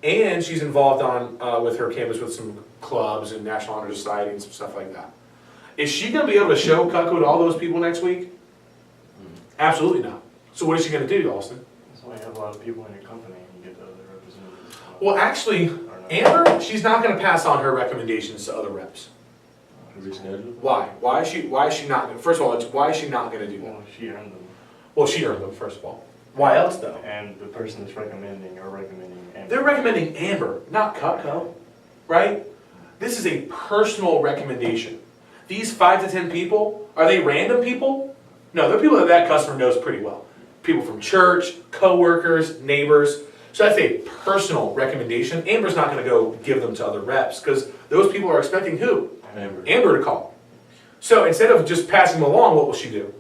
and she's involved on with her campus with some clubs and National Honor Society and some stuff like that. Is she going to be able to show Cutco to all those people next week? Absolutely not. So what is she going to do, Austin? That's why you have a lot of people in your company and you get the other representatives. Well, actually, Amber, she's not going to pass on her recommendations to other reps. Reschedule? Why? Why is she not? First of all, why is she not going to do that? Well, she earned them. Well, she earned them, first of all. Why else, though? And the person that's recommending are recommending Amber. They're recommending Amber, not Cutco, right? This is a personal recommendation. These 5 to 10 people, are they random people? No, they're people that that customer knows pretty well. People from church, co-workers, neighbors. So that's a personal recommendation. Amber's not going to go give them to other reps because those people are expecting who? Amber. Amber to call. So instead of just passing them along, what will she do?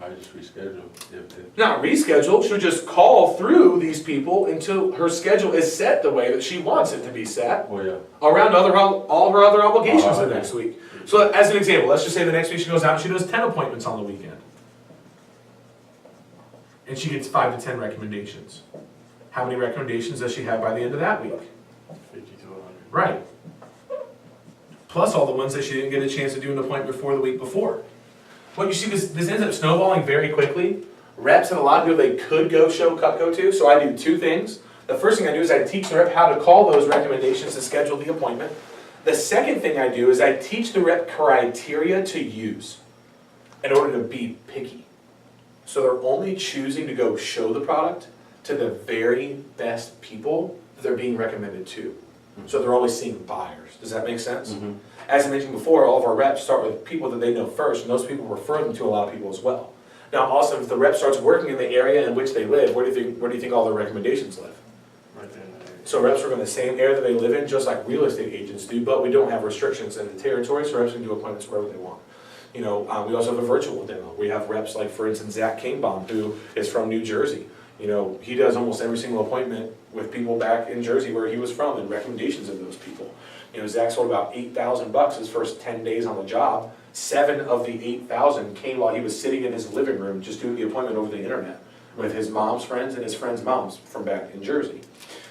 I just reschedule. Not reschedule, she'll just call through these people until her schedule is set the way that she wants it to be set Oh, yeah. around all her other obligations the okay. next week. So as an example, let's just say the next week she goes out and she does 10 appointments on the weekend. And she gets 5 to 10 recommendations. How many recommendations does she have by the end of that week? 50 to 100. Right. Plus all the ones that she didn't get a chance to do an appointment before the week before. What you see, this ends up snowballing very quickly. Reps have a lot of people they could go show Cutco to, so I do 2 things. The first thing I do is I teach the rep how to call those recommendations to schedule the appointment. The second thing I do is I teach the rep criteria to use in order to be picky. So they're only choosing to go show the product to the very best people that they're being recommended to. So they're always seeing buyers. Does that make sense? Mm-hmm. As I mentioned before, all of our reps start with people that they know first, and those people refer them to a lot of people as well. Now also, if the rep starts working in the area in which they live, where do you think all their recommendations live? Right there in that area. So reps are in the same area that they live in, just like real estate agents do, but we don't have restrictions in the territory, so reps can do appointments wherever they want. You know, we also have a virtual demo. We have reps like, for instance, Zach Kingbaum, who is from New Jersey. You know, he does almost every single appointment with people back in Jersey where he was from and recommendations of those people. You know, Zach sold about $8,000 his first 10 days on the job. 7 of the 8,000 came while he was sitting in his living room just doing the appointment over the internet with his mom's friends and his friends' moms from back in Jersey.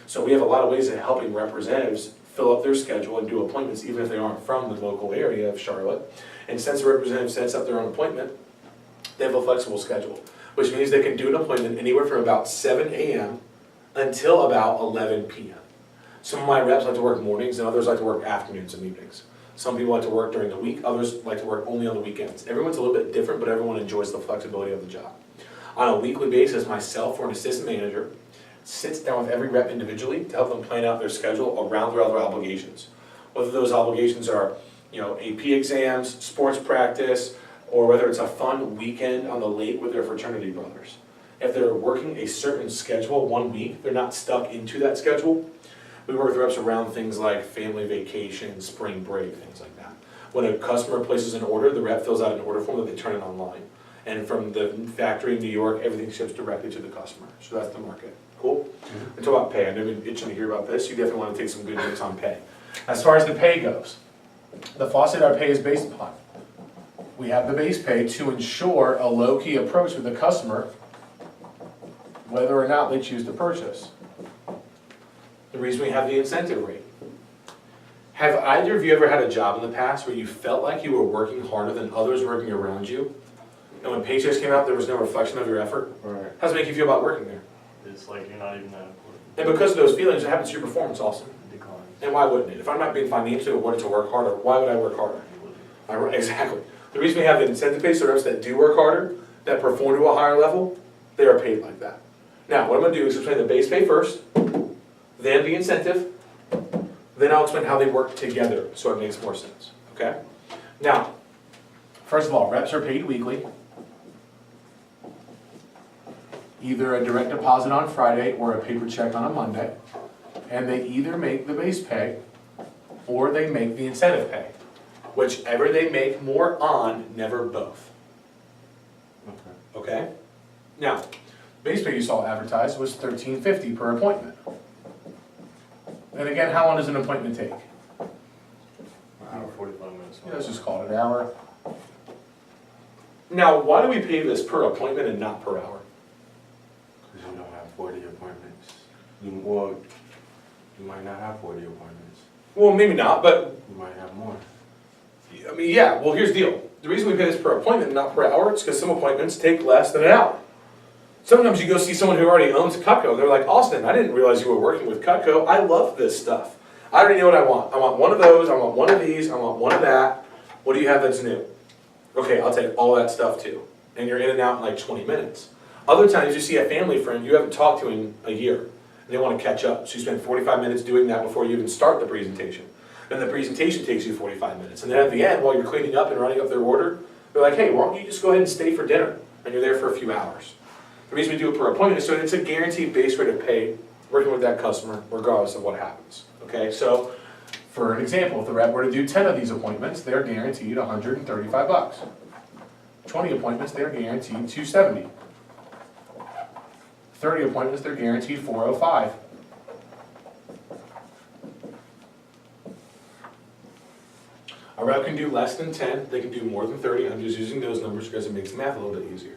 So we have a lot of ways of helping representatives fill up their schedule and do appointments even if they aren't from the local area of Charlotte. And since the representative sets up their own appointment, they have a flexible schedule, which means they can do an appointment anywhere from about 7 a.m. until about 11 p.m. Some of my reps like to work mornings and others like to work afternoons and evenings. Some people like to work during the week, others like to work only on the weekends. Everyone's a little bit different, but everyone enjoys the flexibility of the job. On a weekly basis, myself or an assistant manager sits down with every rep individually to help them plan out their schedule around their other obligations. Whether those obligations are, you know, AP exams, sports practice, or whether it's a fun weekend on the lake with their fraternity brothers. If they're working a certain schedule one week, they're not stuck into that schedule. We work with reps around things like family vacation, spring break, things like that. When a customer places an order, the rep fills out an order form that they turn in online. And from the factory in New York, everything ships directly to the customer. So that's the market. Cool? Mm-hmm. And talk about pay. I know you've been itching to hear about this. You definitely want to take some good notes on pay. As far as the pay goes, the faucet our pay is based upon. We have the base pay to ensure a low-key approach with the customer, whether or not they choose to purchase. The reason we have the incentive rate. Have either of you ever had a job in the past where you felt like you were working harder than others working around you? And when paychecks came out, there was no reflection of your effort? Right. How does it make you feel about working there? It's like you're not even that important. And because of those feelings, it happens to your performance also. It declines. And why wouldn't it? If I'm not being financially rewarded to work harder, why would I work harder? Exactly. The reason we have the incentive pay, so reps that do work harder, that perform to a higher level, they are paid like that. Now, what I'm going to do is explain the base pay first, then the incentive, then I'll explain how they work together so it makes more sense, okay? Now, first of all, reps are paid weekly, either a direct deposit on Friday or a paper check on a Monday, and they either make the base pay or they make the incentive pay. Whichever they make more on, never both. Okay? Now, base pay you saw advertised was $13.50 per appointment. And again, how long does an appointment take? An hour, 45 minutes. Yeah, let's just call it an hour. Now, why do we pay this per appointment and not per hour? Because you don't have 40 appointments. You might not have 40 appointments. Well, maybe not, but, You might have more. I mean, yeah, well, here's the deal. The reason we pay this per appointment and not per hour is because some appointments take less than an hour. Sometimes you go see someone who already owns Cutco, and they're like, Austin, I didn't realize you were working with Cutco. I love this stuff. I already know what I want. I want one of those, I want one of these, I want one of that. What do you have that's new? Okay, I'll take all that stuff too. And you're in and out in like 20 minutes. Other times you see a family friend you haven't talked to in a year, and they want to catch up. So you spend 45 minutes doing that before you even start the presentation. Then the presentation takes you 45 minutes. And then at the end, while you're cleaning up and running up their order, they're like, hey, why don't you just go ahead and stay for dinner? And you're there for a few hours. The reason we do it per appointment is so it's a guaranteed base rate of pay working with that customer regardless of what happens. Okay, so For an example, if the rep were to do 10 of these appointments, they're guaranteed $135. 20 appointments, they're guaranteed $270. 30 appointments, they're guaranteed $405. A rep can do less than 10, they can do more than 30. I'm just using those numbers because it makes math a little bit easier.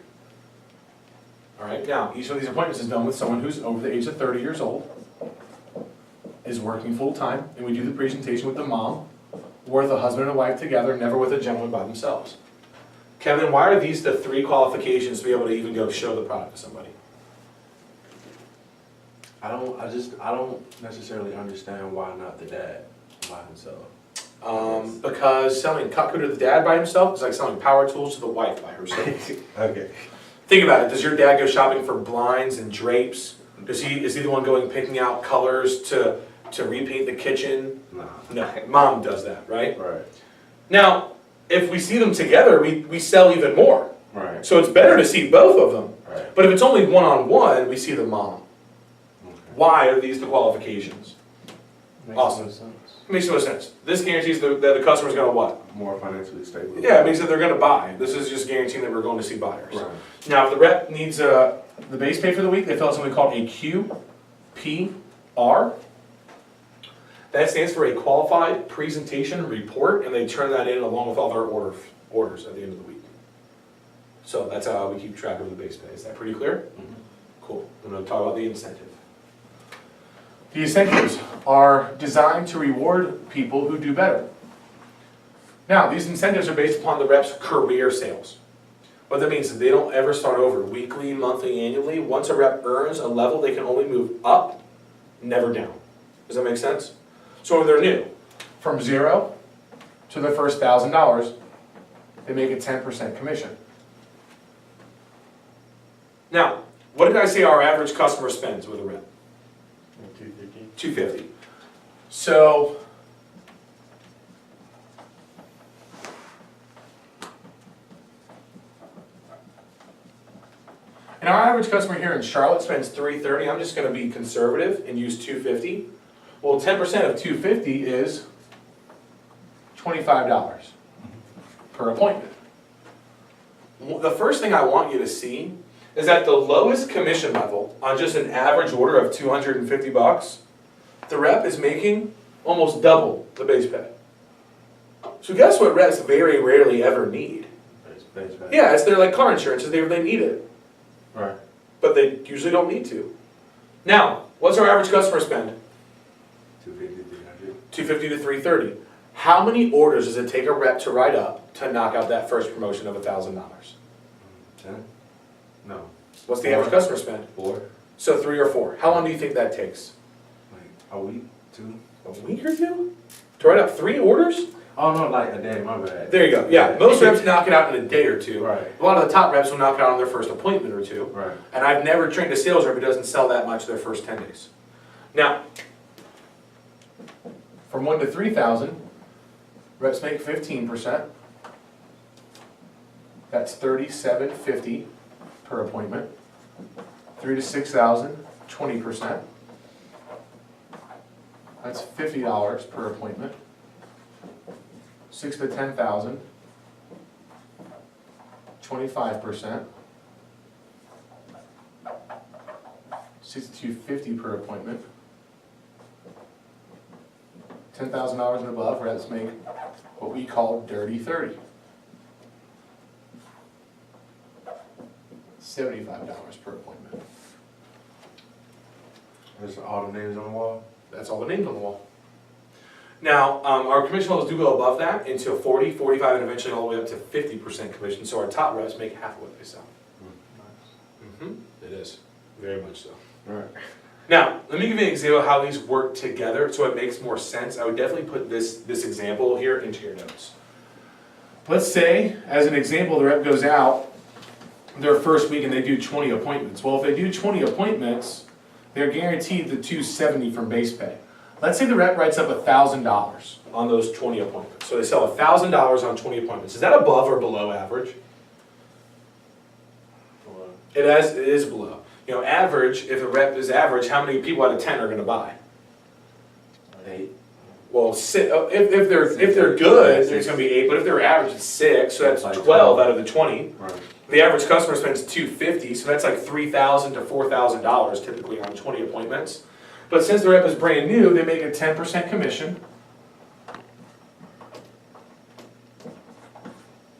All right, now, each of these appointments is done with someone who's over the age of 30 years old, is working full-time, and we do the presentation with the mom, or with a husband and wife together, never with a gentleman by themselves. Kevin, why are these the 3 qualifications to be able to even go show the product to somebody? I don't necessarily understand why not the dad by himself. Because selling cut crew to the dad by himself is like selling power tools to the wife by herself. Okay. Think about it. Does your dad go shopping for blinds and drapes? Is he the one going picking out colors to repaint the kitchen? Nah. No, mom does that, right? Right. Now, if we see them together, we sell even more. Right. So it's better to see both of them. Right. But if it's only one-on-one, we see the mom. Okay. Why are these the qualifications? Makes Awesome. no sense. Makes no sense. This guarantees that the customer's gonna what? More financially stable. Yeah, it means that they're gonna buy. This is just guaranteeing that we're going to see buyers. Right. Now, if the rep needs the base pay for the week, they fill out something called a QPR. That stands for a Qualified Presentation Report, and they turn that in along with all their orders at the end of the week. So that's how we keep track of the base pay. Is that pretty clear? Mhm. Cool. I'm gonna talk about the incentive. The incentives are designed to reward people who do better. Now, these incentives are based upon the rep's career sales. What that means is they don't ever start over weekly, monthly, annually. Once a rep earns a level, they can only move up, never down. Does that make sense? So when they're new, from 0 to their first $1,000, they make a 10% commission. Now, what did I say our average customer spends with a rep? 250. $250. So, and our average customer here in Charlotte spends $330. I'm just going to be conservative and use $250. Well, 10% of $250 is $25 per appointment. The first thing I want you to see is that the lowest commission level on just an average order of $250, the rep is making almost double the base pay. So guess what reps very rarely ever need? Base pay. Yeah, it's their like car insurance, they need it, Right. but they usually don't need to. Now, what's our average customer spend? 250, 300. 250 to 330. How many orders does it take a rep to write up to knock out that first promotion of $1,000? 10? No. What's the average customer spend? 4? So 3 or 4. How long do you think that takes? Like a week? 2? A week or 2? To write up 3 orders? Oh no, like a day, my bad. There you go. Yeah, most reps knock it out in a day or 2. Right. A lot of the top reps will knock it out on their first appointment or 2. Right. And I've never trained a sales rep who doesn't sell that much their first 10 days. Now, from 1 to 3,000, reps make 15%. That's $37.50 per appointment. 3 to 6,000, 20%. That's $50 per appointment. 6 to 10,000, 25%. 6 to 250 per appointment. $10,000 and above, reps make what we call dirty 30. $75 per appointment. There's all the names on the wall? That's all the names on the wall. Now, our commission levels do go above that into 40, 45, and eventually all the way up to 50% commission, so our top reps make half of what they sell. It is, very much so. Right. Now, let me give you an example of how these work together so it makes more sense. I would definitely put this example here into your notes. Let's say, as an example, the rep goes out their first week and they do 20 appointments. Well, if they do 20 appointments, they're guaranteed the $270 from base pay. Let's say the rep writes up $1,000 on those 20 appointments. So they sell $1,000 on 20 appointments. Is that above or below average? Below. It is below. You know, average, if a rep is average, how many people out of 10 are going to buy? 8. Well, if they're good, there's gonna be 8, but if they're average, it's 6, so that's Like 12 out of the 20. Right. The average customer spends $250, so that's like $3,000 to $4,000 typically on 20 appointments. But since the rep is brand new, they make a 10% commission.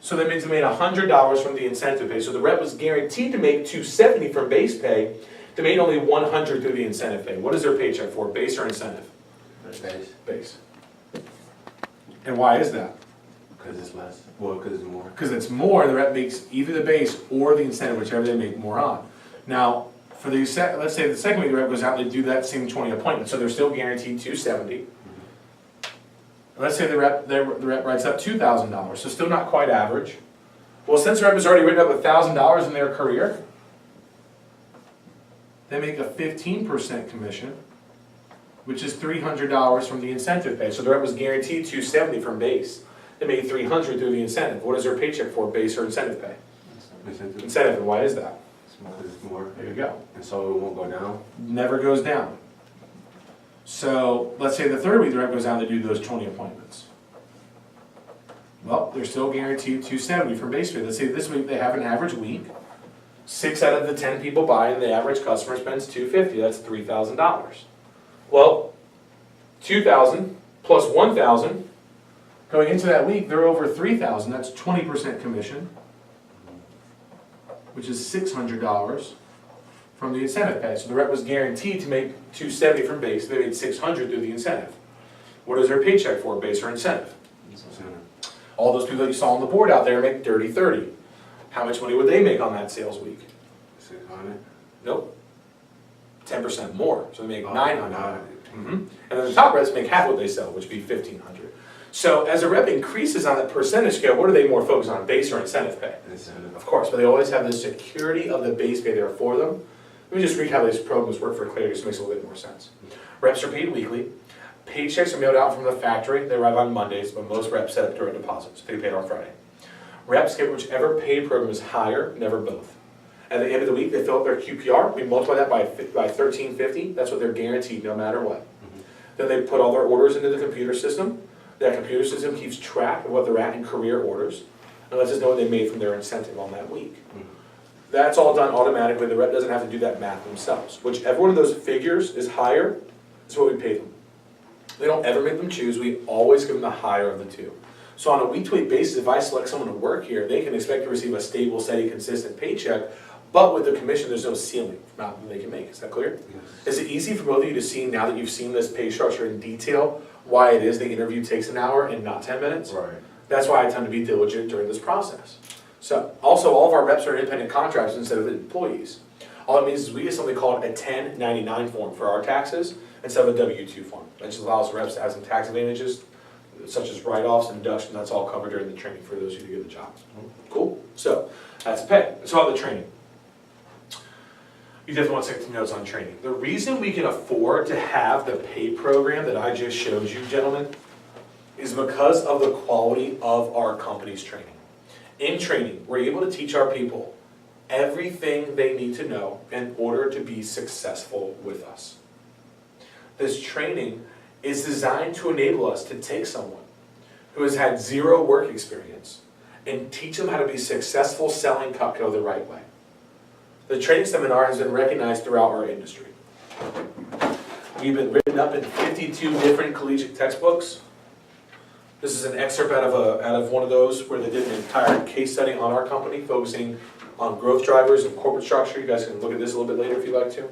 So that means they made $100 from the incentive pay. So the rep was guaranteed to make $270 from base pay. They made only $100 through the incentive pay. What is their paycheck for, base or incentive? Base. Base. And why is that? Because it's less. Well, because it's more. Because it's more, the rep makes either the base or the incentive, whichever they make more on. Now, for the let's say the second week the rep goes out and they do that same 20 appointments, so they're still guaranteed $270. Let's say the rep writes up $2,000, so still not quite average. Well, since the rep has already written up $1,000 in their career, they make a 15% commission, which is $300 from the incentive pay. So the rep was guaranteed $270 from base. They made $300 through the incentive. What is their paycheck for, base or incentive pay? Incentive. Incentive, and why is that? Because it's more. There you go. And so it won't go down? Never goes down. So let's say the third week the rep goes down to do those 20 appointments. Well, they're still guaranteed $270 from base pay. Let's say this week they have an average week. 6 out of the 10 people buy and the average customer spends $250. That's $3,000. Well, $2,000 plus $1,000, going into that week, they're over $3,000. That's 20% commission, which is $600 from the incentive pay. So the rep was guaranteed to make $270 from base. They made $600 through the incentive. What is their paycheck for, base or incentive? All those people that you saw on the board out there make dirty 30. How much money would they make on that sales week? 600. Nope. 10% more, so they make Oh, 900. 900. And then the top reps make half what they sell, which would be 1,500. So as a rep increases on that percentage scale, what are they more focused on, base or incentive pay? Incentive. Of course, but they always have the security of the base pay there for them. Let me just read how these programs work for clarity, so it makes a little bit more sense. Reps are paid weekly. Paychecks are mailed out from the factory. They arrive on Mondays, but most reps set up direct deposits. They get paid on Friday. Reps get whichever pay program is higher, never both. At the end of the week, they fill up their QPR. We multiply that by $1,350. That's what they're guaranteed, no matter what. Then they put all their orders into the computer system. That computer system keeps track of what they're at in career orders and lets us know what they made from their incentive on that week. That's all done automatically. The rep doesn't have to do that math themselves. Whichever one of those figures is higher is what we pay them. We don't ever make them choose. We always give them the higher of the two. So on a week-to-week basis, if I select someone to work here, they can expect to receive a stable, steady, consistent paycheck, but with the commission, there's no ceiling for amount that they can make. Is that clear? Yes. Is it easy for both of you to see, now that you've seen this pay structure in detail, why it is the interview takes an hour and not 10 minutes? Right. That's why I tend to be diligent during this process. So also, all of our reps are independent contractors instead of employees. All it means is we get something called a 1099 form for our taxes instead of a W-2 form. That just allows reps to have some tax advantages, such as write-offs and deductions. That's all covered during the training for those who do get the job. Cool? So that's pay. That's all the training. You definitely want to take some notes on training. The reason we can afford to have the pay program that I just showed you, gentlemen, is because of the quality of our company's training. In training, we're able to teach our people everything they need to know in order to be successful with us. This training is designed to enable us to take someone who has had zero work experience and teach them how to be successful selling Cutco the right way. The training seminar has been recognized throughout our industry. We've been written up in 52 different collegiate textbooks. This is an excerpt out of one of those where they did an entire case study on our company, focusing on growth drivers and corporate structure. You guys can look at this a little bit later if you'd like to.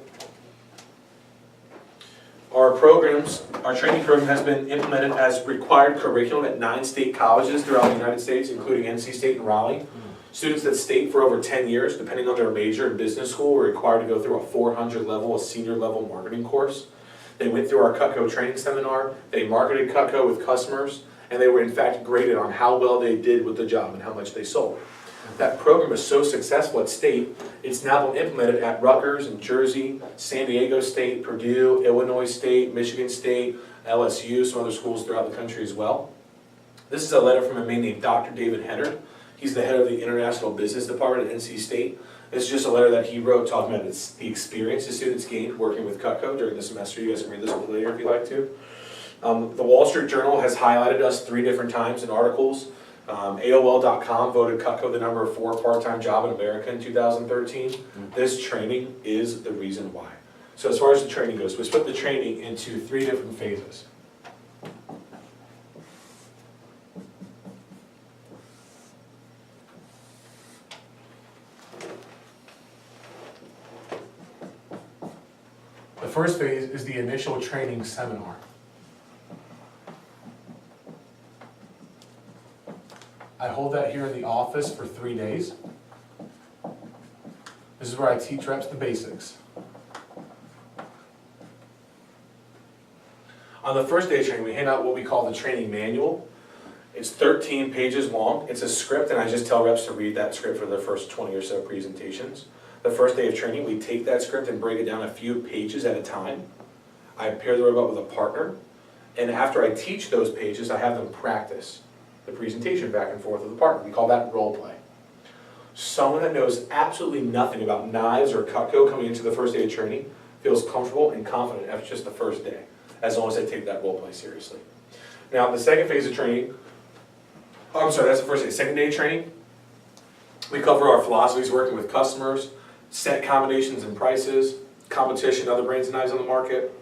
Our training program has been implemented as required curriculum at 9 state colleges throughout the United States, including NC State and Raleigh. Students that stayed for over 10 years, depending on their major in business school, were required to go through a 400 level, a senior level marketing course. They went through our Cutco training seminar, they marketed Cutco with customers, and they were in fact graded on how well they did with the job and how much they sold. That program is so successful at state, it's now been implemented at Rutgers in Jersey, San Diego State, Purdue, Illinois State, Michigan State, LSU, some other schools throughout the country as well. This is a letter from a man named Dr. David Henner. He's the head of the International Business Department at NC State. It's just a letter that he wrote talking about the experience the students gained working with Cutco during the semester. You guys can read this a little later if you'd like to. The Wall Street Journal has highlighted us 3 different times in articles. AOL.com voted Cutco the number 4 part-time job in America in 2013. This training is the reason why. So as far as the training goes, we split the training into 3 different phases. The first phase is the initial training seminar. I hold that here in the office for 3 days. This is where I teach reps the basics. On the first day of training, we hand out what we call the training manual. It's 13 pages long. It's a script, and I just tell reps to read that script for their first 20 or so presentations. The first day of training, we take that script and break it down a few pages at a time. I pair the rep up with a partner, and after I teach those pages, I have them practice the presentation back and forth with the partner. We call that role play. Someone that knows absolutely nothing about knives or Cutco coming into the first day of training feels comfortable and confident after just the first day, as long as they take that role play seriously. Now, the second phase of training, that's the first day. Second day of training, we cover our philosophies working with customers, set combinations and prices, competition, other brands and knives on the market,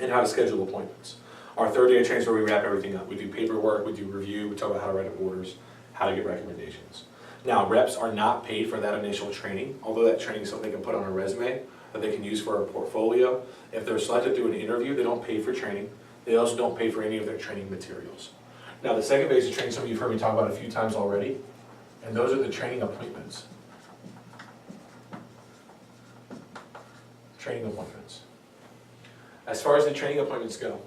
and how to schedule appointments. Our third day of training is where we wrap everything up. We do paperwork, we do review, we talk about how to write up orders, how to get recommendations. Now, reps are not paid for that initial training, although that training is something they can put on a resume that they can use for a portfolio. If they're selected to do an interview, they don't pay for training. They also don't pay for any of their training materials. Now, the second phase of training, some of you have heard me talk about a few times already, and those are the training appointments. Training appointments. As far as the training appointments go,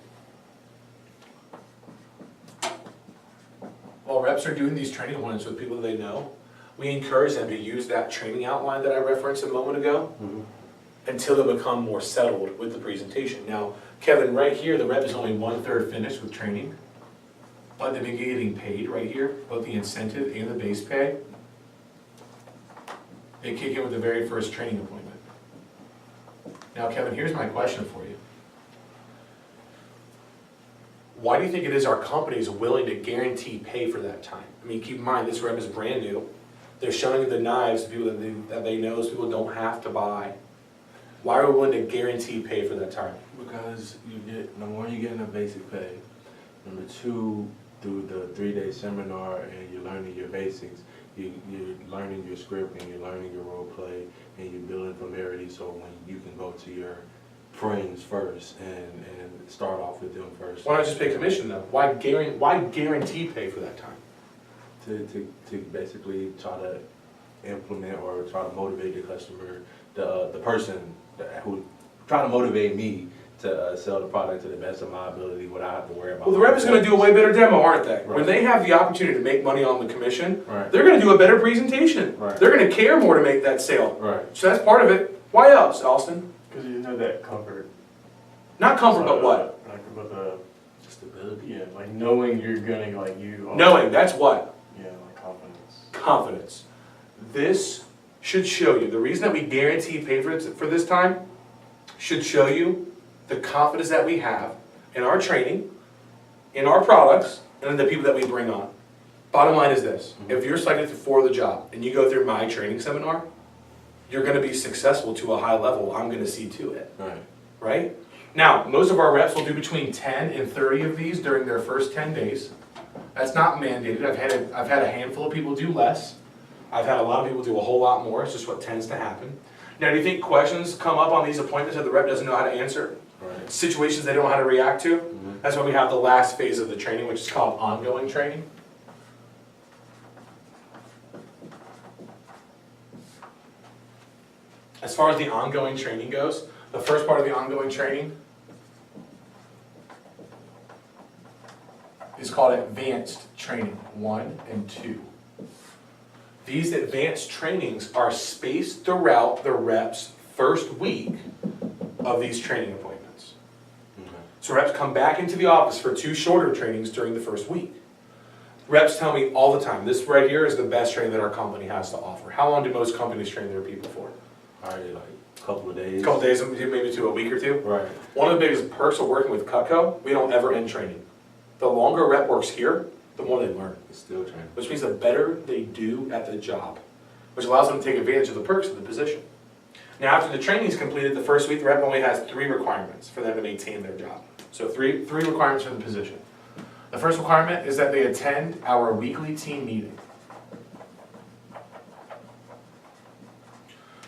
while reps are doing these training appointments with people that they know, we encourage them to use that training outline that I referenced a moment ago until they become more settled with the presentation. Now, Kevin, right here, the rep is only 1/3 finished with training, but they begin getting paid right here, both the incentive and the base pay. They kick in with the very first training appointment. Now, Kevin, here's my question for you. Why do you think it is our company is willing to guarantee pay for that time? I mean, keep in mind, this rep is brand new. They're showing the knives to people that they know, so people don't have to buy. Why are we willing to guarantee pay for that time? Because you get, number one, you're getting a basic pay. Number 2, through the 3-day seminar and you're learning your basics, you're learning your script and you're learning your role play and you're building familiarity so when you can go to your friends first and start off with them first. Why not just pay commission though? Why guarantee pay for that time? To basically try to implement or try to motivate the customer, the person who try to motivate me to sell the product to the best of my ability without having to worry about. Well, the rep is going to do a way better demo, aren't they? Right. When they have the opportunity to make money on the commission, Right. they're going to do a better presentation. Right. They're going to care more to make that sale. Right. So that's part of it. Why else, Austin? Because you know that comfort. Not comfort, but what? Like about the Stability. yeah, like knowing you're gonna like you. Are, Knowing, that's what? Yeah, like confidence. Confidence. This should show you, the reason that we guarantee pay for this time should show you the confidence that we have in our training, in our products, and in the people that we bring on. Bottom line is this, if you're selected for the job and you go through my training seminar, you're going to be successful to a high level. I'm going to see to it, Right. right? Now, most of our reps will do between 10 and 30 of these during their first 10 days. That's not mandated. I've had a handful of people do less. I've had a lot of people do a whole lot more. It's just what tends to happen. Now, do you think questions come up on these appointments that the rep doesn't know how to answer? Right. Situations they don't know how to react to? That's why we have the last phase of the training, which is called ongoing training. As far as the ongoing training goes, the first part of the ongoing training is called advanced training 1 and 2. These advanced trainings are spaced throughout the rep's first week of these training appointments. So reps come back into the office for 2 shorter trainings during the first week. Reps tell me all the time, this right here is the best training that our company has to offer. How long do most companies train their people for? Already like couple of days. A couple days, maybe to a week or two. Right. One of the biggest perks of working with Cutco, we don't ever end training. The longer a rep works here, the more they learn, It's still training. which means the better they do at the job, which allows them to take advantage of the perks of the position. Now, after the training is completed, the first week, the rep only has 3 requirements for them to maintain their job. So three requirements for the position. The first requirement is that they attend our weekly team meeting.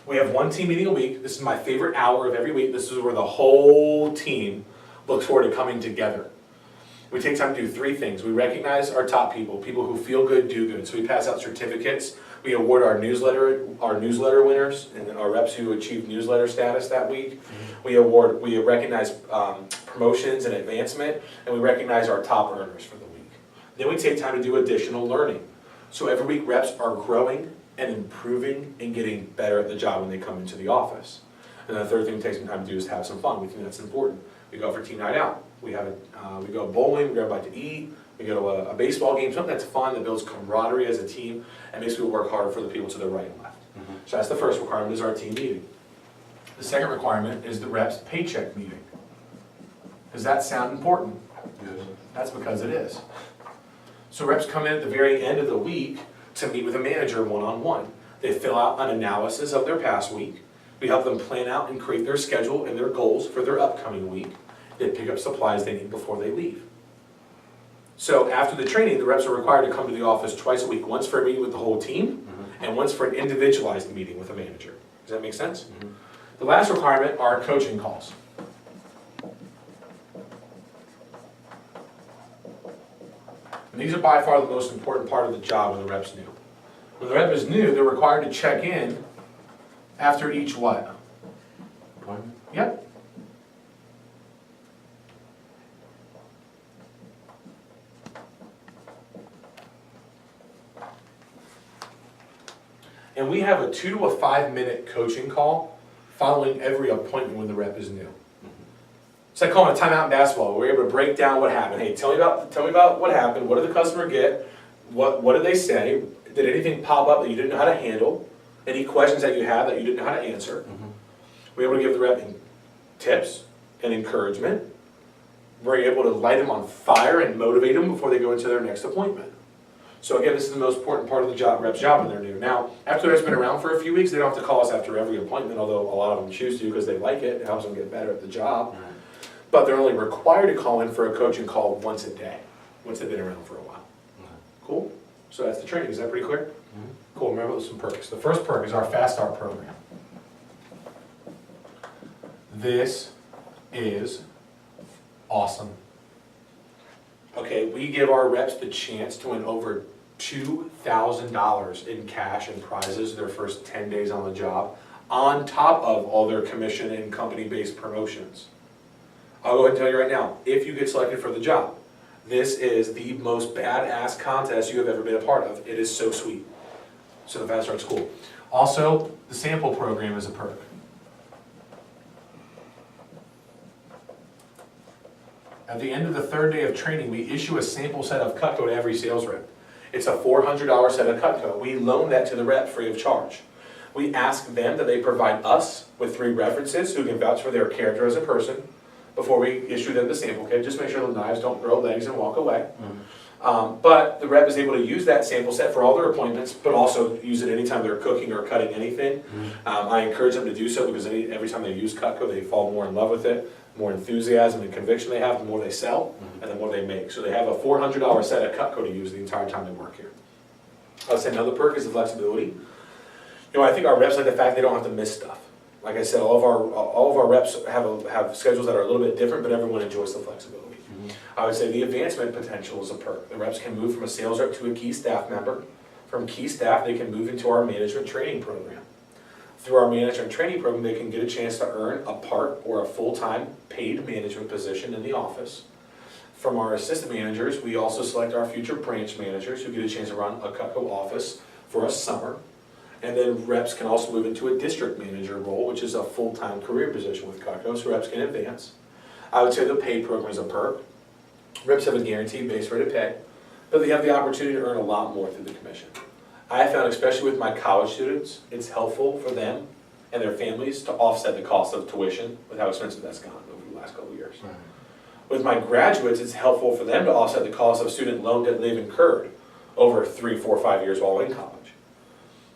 We have one team meeting a week. This is my favorite hour of every week. This is where the whole team looks forward to coming together. We take time to do 3 things. We recognize our top people, people who feel good, do good. So we pass out certificates. We award our newsletter winners and our reps who achieve newsletter status that week. We recognize promotions and advancement, and we recognize our top earners for the week. Then we take time to do additional learning. So every week reps are growing and improving and getting better at the job when they come into the office. And the third thing we take some time to do is have some fun. We think that's important. We go for team night out. We go bowling, we grab a bite to eat, we go to a baseball game, something that's fun, that builds camaraderie as a team, and makes people work harder for the people to their right and left. So that's the first requirement, is our team meeting. The second requirement is the reps paycheck meeting. Does that sound important? Yes. That's because it is. So reps come in at the very end of the week to meet with a manager one-on-one. They fill out an analysis of their past week. We help them plan out and create their schedule and their goals for their upcoming week. They pick up supplies they need before they leave. So after the training, the reps are required to come to the office twice a week, once for a meeting with the whole team, and once for an individualized meeting with a manager. Does that make sense? The last requirement are coaching calls. And these are by far the most important part of the job when the rep's new. When the rep is new, they're required to check in after each what? Appointment? Yep. And we have a 2 to 5 minute coaching call following every appointment when the rep is new. It's like calling a timeout in basketball. We're able to break down what happened. Hey, tell me about what happened. What did the customer get? What did they say? Did anything pop up that you didn't know how to handle? Any questions that you have that you didn't know how to answer? We're able to give the rep tips and encouragement. We're able to light them on fire and motivate them before they go into their next appointment. So again, this is the most important part of the rep's job when they're new. Now, after the rep's been around for a few weeks, they don't have to call us after every appointment, although a lot of them choose to because they like it. It helps them get better at the job. But they're only required to call in for a coaching call once a day, once they've been around for a while. Cool? So that's the training. Is that pretty clear? Cool. Remember some perks. The first perk is our Fast Start program. This is awesome. Okay, we give our reps the chance to win over $2,000 in cash and prizes their first 10 days on the job, on top of all their commission and company-based promotions. I'll go ahead and tell you right now, if you get selected for the job, this is the most badass contest you have ever been a part of. It is so sweet. So the Fast Start's cool. Also, the sample program is a perk. At the end of the 3rd day of training, we issue a sample set of Cutco to every sales rep. It's a $400 set of Cutco. We loan that to the rep free of charge. We ask them that they provide us with 3 references who can vouch for their character as a person before we issue them the sample kit. Just make sure the knives don't grow legs and walk away. But the rep is able to use that sample set for all their appointments, but also use it anytime they're cooking or cutting anything. I encourage them to do so because every time they use Cutco, they fall more in love with it. The more enthusiasm and conviction they have, the more they sell, and the more they make. So they have a $400 set of Cutco to use the entire time they work here. I'll say another perk is the flexibility. I think our reps like the fact they don't have to miss stuff. Like I said, all of our reps have schedules that are a little bit different, but everyone enjoys the flexibility. I would say the advancement potential is a perk. The reps can move from a sales rep to a key staff member. From key staff, they can move into our management training program. Through our management training program, they can get a chance to earn a part or a full-time paid management position in the office. From our assistant managers, we also select our future branch managers who get a chance to run a Cutco office for a summer. And then reps can also move into a district manager role, which is a full-time career position with Cutco, so reps can advance. I would say the pay program is a perk. Reps have a guaranteed base rate of pay, but they have the opportunity to earn a lot more through the commission. I have found, especially with my college students, it's helpful for them and their families to offset the cost of tuition with how expensive that's gone over the last couple of years. Right. With my graduates, it's helpful for them to offset the cost of student loan debt they've incurred over 3, 4, 5 years while in college.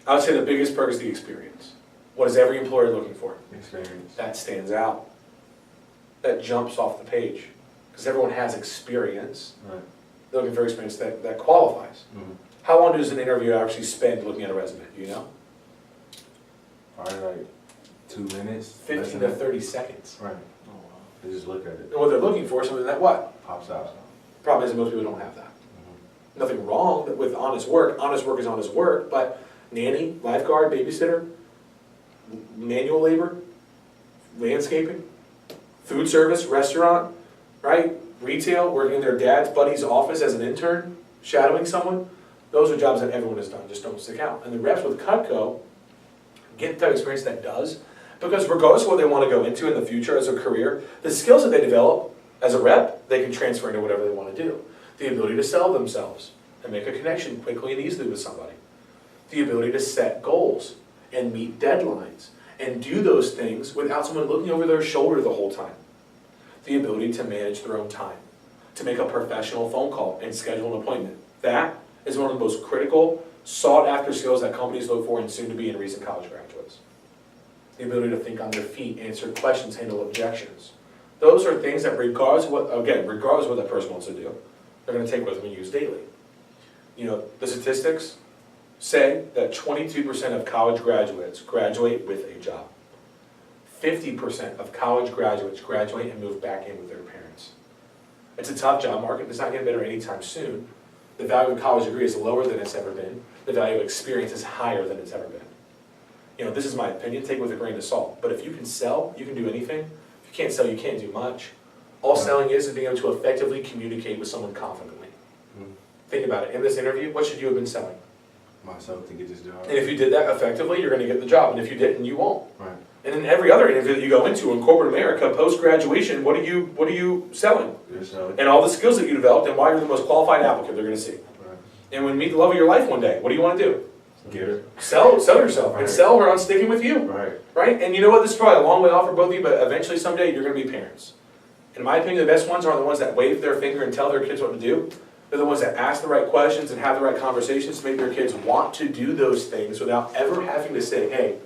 I would say the biggest perk is the experience. What is every employer looking for? Experience. That stands out. That jumps off the page. Because everyone has experience. Right. They're looking for experience that qualifies. Mm-hmm. How long does an interviewer actually spend looking at a resume? Do you know? Probably like 2 minutes. 15 to 30 seconds. Right. Oh, wow. They just look at it. And what they're looking for is something that what? Pops out. Problem is most people don't have that. Mm-hmm. Nothing wrong with honest work. Honest work is honest work, but nanny, lifeguard, babysitter, manual labor, landscaping, food service, restaurant, right? Retail, working in their dad's buddy's office as an intern, shadowing someone. Those are jobs that everyone has done, just don't stick out. And the reps with Cutco get the experience that does, because regardless of what they want to go into in the future as a career, the skills that they develop as a rep, they can transfer into whatever they want to do. The ability to sell themselves and make a connection quickly and easily with somebody. The ability to set goals and meet deadlines and do those things without someone looking over their shoulder the whole time. The ability to manage their own time, to make a professional phone call and schedule an appointment. That is one of the most critical, sought-after skills that companies look for and soon to be in recent college graduates. The ability to think on their feet, answer questions, handle objections. Those are things that regardless of what that person wants to do, they're going to take with them and use daily. You know, the statistics say that 22% of college graduates graduate with a job. 50% of college graduates graduate and move back in with their parents. It's a tough job market. It's not getting better anytime soon. The value of a college degree is lower than it's ever been. The value of experience is higher than it's ever been. You know, this is my opinion, take it with a grain of salt. But if you can sell, you can do anything. If you can't sell, you can't do much. All selling is being able to effectively communicate with someone confidently. Mm-hmm. Think about it. In this interview, what should you have been selling? Myself to get this job. And if you did that effectively, you're going to get the job. And if you didn't, you won't. Right. And in every other interview that you go into in corporate America, post-graduation, what are you selling? Yourself. And all the skills that you developed and why you're the most qualified applicant they're going to see. Right. And when you meet the love of your life one day, what do you want to do? Get it. Sell yourself. Right. And sell her on sticking with you. Right. Right? And you know what? This is probably a long way off for both of you, but eventually someday you're going to be parents. In my opinion, the best ones are the ones that wave their finger and tell their kids what to do. They're the ones that ask the right questions and have the right conversations to make their kids want to do those things without ever having to say, hey,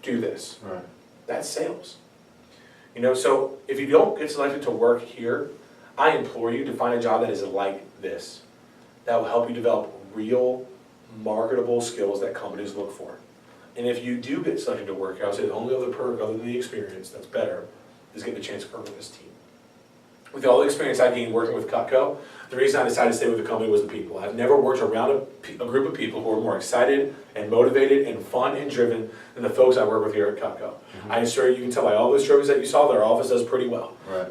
do this. Right. That's sales. You know, so if you don't get selected to work here, I implore you to find a job that is like this. That will help you develop real, marketable skills that companies look for. And if you do get selected to work here, I'll say the only other perk other than the experience that's better is getting the chance to work with this team. With all the experience I gained working with Cutco, the reason I decided to stay with the company was the people. I've never worked around a group of people who are more excited and motivated and fun and driven than the folks I work with here at Cutco. Mm-hmm. I assure you, you can tell by all those trophies that you saw that our office does pretty well. Right.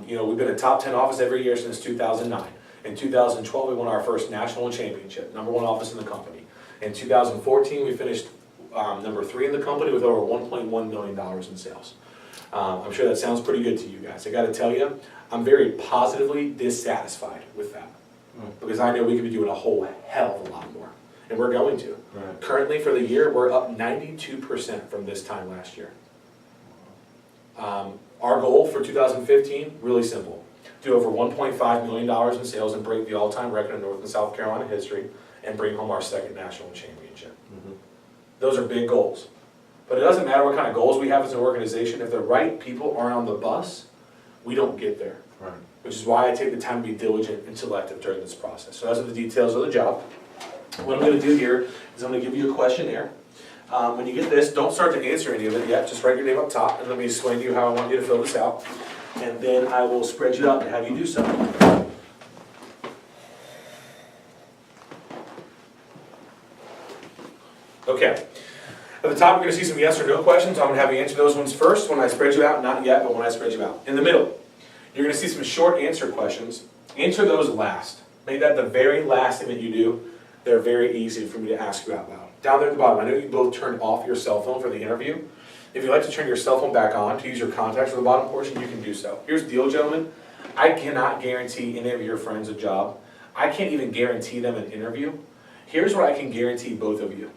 You know, we've been a top 10 office every year since 2009. In 2012, we won our first national championship, #1 office in the company. In 2014, we finished number 3 in the company with over $1.1 million in sales. I'm sure that sounds pretty good to you guys. I got to tell you, I'm very positively dissatisfied with that because I know we could be doing a whole hell of a lot more, and we're going to. Right. Currently, for the year, we're up 92% from this time last year. Our goal for 2015, really simple. Do over $1.5 million in sales and break the all-time record in North and South Carolina history and bring home our 2nd national championship. Mm-hmm. Those are big goals. But it doesn't matter what kind of goals we have as an organization. If the right people aren't on the bus, we don't get there. Right. Which is why I take the time to be diligent and selective during this process. So those are the details of the job. What I'm going to do here is I'm going to give you a questionnaire. When you get this, don't start to answer any of it yet. Just write your name up top and let me explain to you how I want you to fill this out. And then I will spread you out and have you do so. Okay. At the top, you're going to see some yes or no questions. I'm going to have you answer those ones first when I spread you out. Not yet, but when I spread you out. In the middle, you're going to see some short answer questions. Answer those last. Make that the very last thing that you do. They're very easy for me to ask you out loud. Down there at the bottom, I know you both turned off your cell phone for the interview. If you'd like to turn your cell phone back on to use your contacts for the bottom portion, you can do so. Here's the deal, gentlemen. I cannot guarantee any of your friends a job. I can't even guarantee them an interview. Here's what I can guarantee both of you.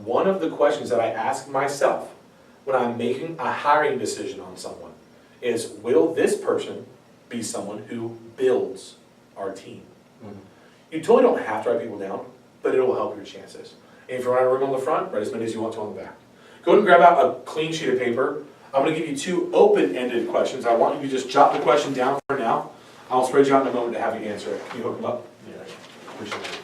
One of the questions that I ask myself when I'm making a hiring decision on someone is, will this person be someone who builds our team? You totally don't have to write people down, but it will help your chances. And if you want a room on the front, write as many as you want to on the back. Go ahead and grab out a clean sheet of paper. I'm going to give you 2 open-ended questions. I want you to just jot the question down for now. I'll spread you out in a moment to have you answer it. Can you hook them up? Yeah. Appreciate it.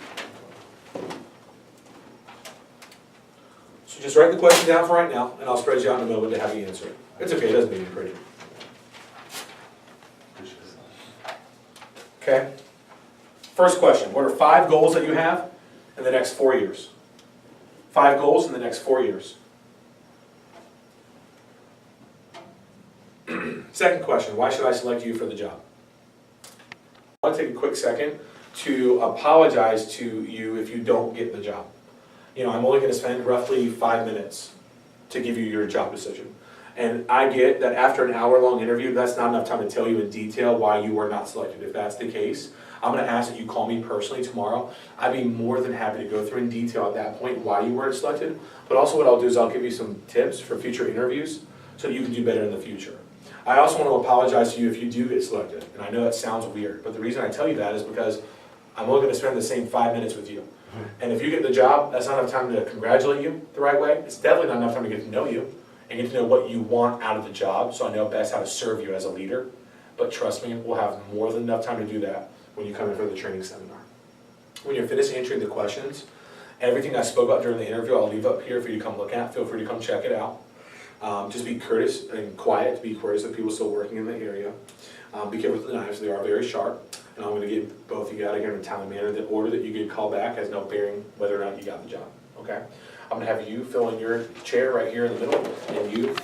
So just write the question down for right now, and I'll spread you out in a moment to have you answer it. It's okay, it doesn't mean you're pretty. Okay? First question, what are 5 goals that you have in the next 4 years? 5 goals in the next 4 years. Second question, why should I select you for the job? I want to take a quick second to apologize to you if you don't get the job. You know, I'm only going to spend roughly 5 minutes to give you your job decision. And I get that after an hour-long interview, that's not enough time to tell you in detail why you were not selected. If that's the case, I'm going to ask that you call me personally tomorrow. I'd be more than happy to go through in detail at that point why you weren't selected. But also what I'll do is I'll give you some tips for future interviews so that you can do better in the future. I also want to apologize to you if you do get selected. And I know that sounds weird, but the reason I tell you that is because I'm only going to spend the same 5 minutes with you. And if you get the job, that's not enough time to congratulate you the right way. It's definitely not enough time to get to know you and get to know what you want out of the job, so I know best how to serve you as a leader. But trust me, we'll have more than enough time to do that when you come in for the training seminar. When you're finished answering the questions, everything I spoke about during the interview, I'll leave up here for you to come look at. Feel free to come check it out. Just be courteous and quiet, to be courteous of people still working in the area. Be careful with the knives, they are very sharp. And I'm going to get both of you out of here in a timely manner. The order that you get called back has no bearing whether or not you got the job, okay? I'm going to have you fill in your chair right here in the middle, and you